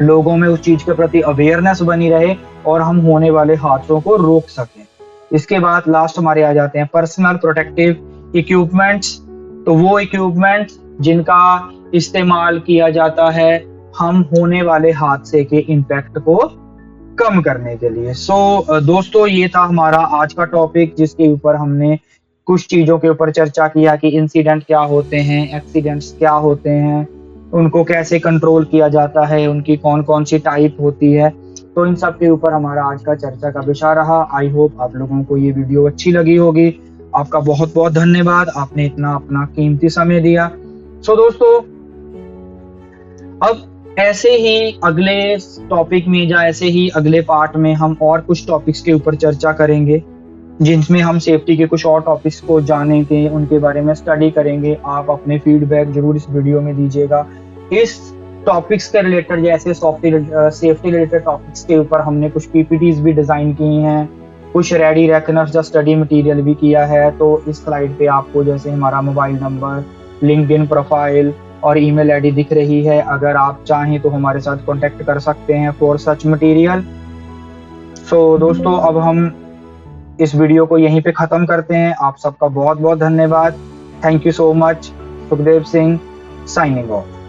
लोगों में उस चीज के प्रति अवेयरनेस बनी रहे और हम होने वाले हादसों को रोक सकें। इसके बाद लास्ट हमारे आ जाते हैं पर्सनल प्रोटेक्टिव इक्विपमेंट्स। तो वो इक्विपमेंट्स जिनका इस्तेमाल किया जाता है हम होने वाले हादसे के इम्पैक्ट को कम करने के लिए। दोस्तों, ये था हमारा आज का टॉपिक, जिसके ऊपर हमने कुछ चीजों के ऊपर चर्चा किया कि इंसिडेंट क्या होते हैं, एक्सीडेंट्स क्या होते हैं, उनको कैसे कंट्रोल किया जाता है, उनकी कौन कौन सी टाइप होती है। तो इन सब के ऊपर हमारा आज का चर्चा का विषय रहा। आई होप आप लोगों को ये वीडियो अच्छी लगी होगी। आपका बहुत बहुत धन्यवाद, आपने इतना अपना कीमती समय दिया। दोस्तों, अब ऐसे ही अगले टॉपिक में या ऐसे ही अगले पार्ट में हम और कुछ टॉपिक्स के ऊपर चर्चा करेंगे, जिनमें हम सेफ्टी के कुछ और टॉपिक्स को जानेंगे, उनके बारे में स्टडी करेंगे। आप अपने फीडबैक जरूर इस वीडियो में दीजिएगा। इस टॉपिक्स के रिलेटेड, जैसे सेफ्टी रिलेटेड टॉपिक्स के ऊपर हमने कुछ पीपीटीज भी डिजाइन की हैं, कुछ रेडी रेकनर्स या स्टडी मटेरियल भी किया है। तो इस स्लाइड पे आपको जैसे हमारा मोबाइल नंबर, लिंक्डइन प्रोफाइल और ईमेल आईडी दिख रही है। अगर आप चाहें तो हमारे साथ कांटेक्ट कर सकते हैं फॉर सच मटेरियल। दोस्तों, अब हम इस वीडियो को यहीं पे खत्म करते हैं। आप सबका बहुत बहुत धन्यवाद। Thank you so much. Sukhdev Singh signing off.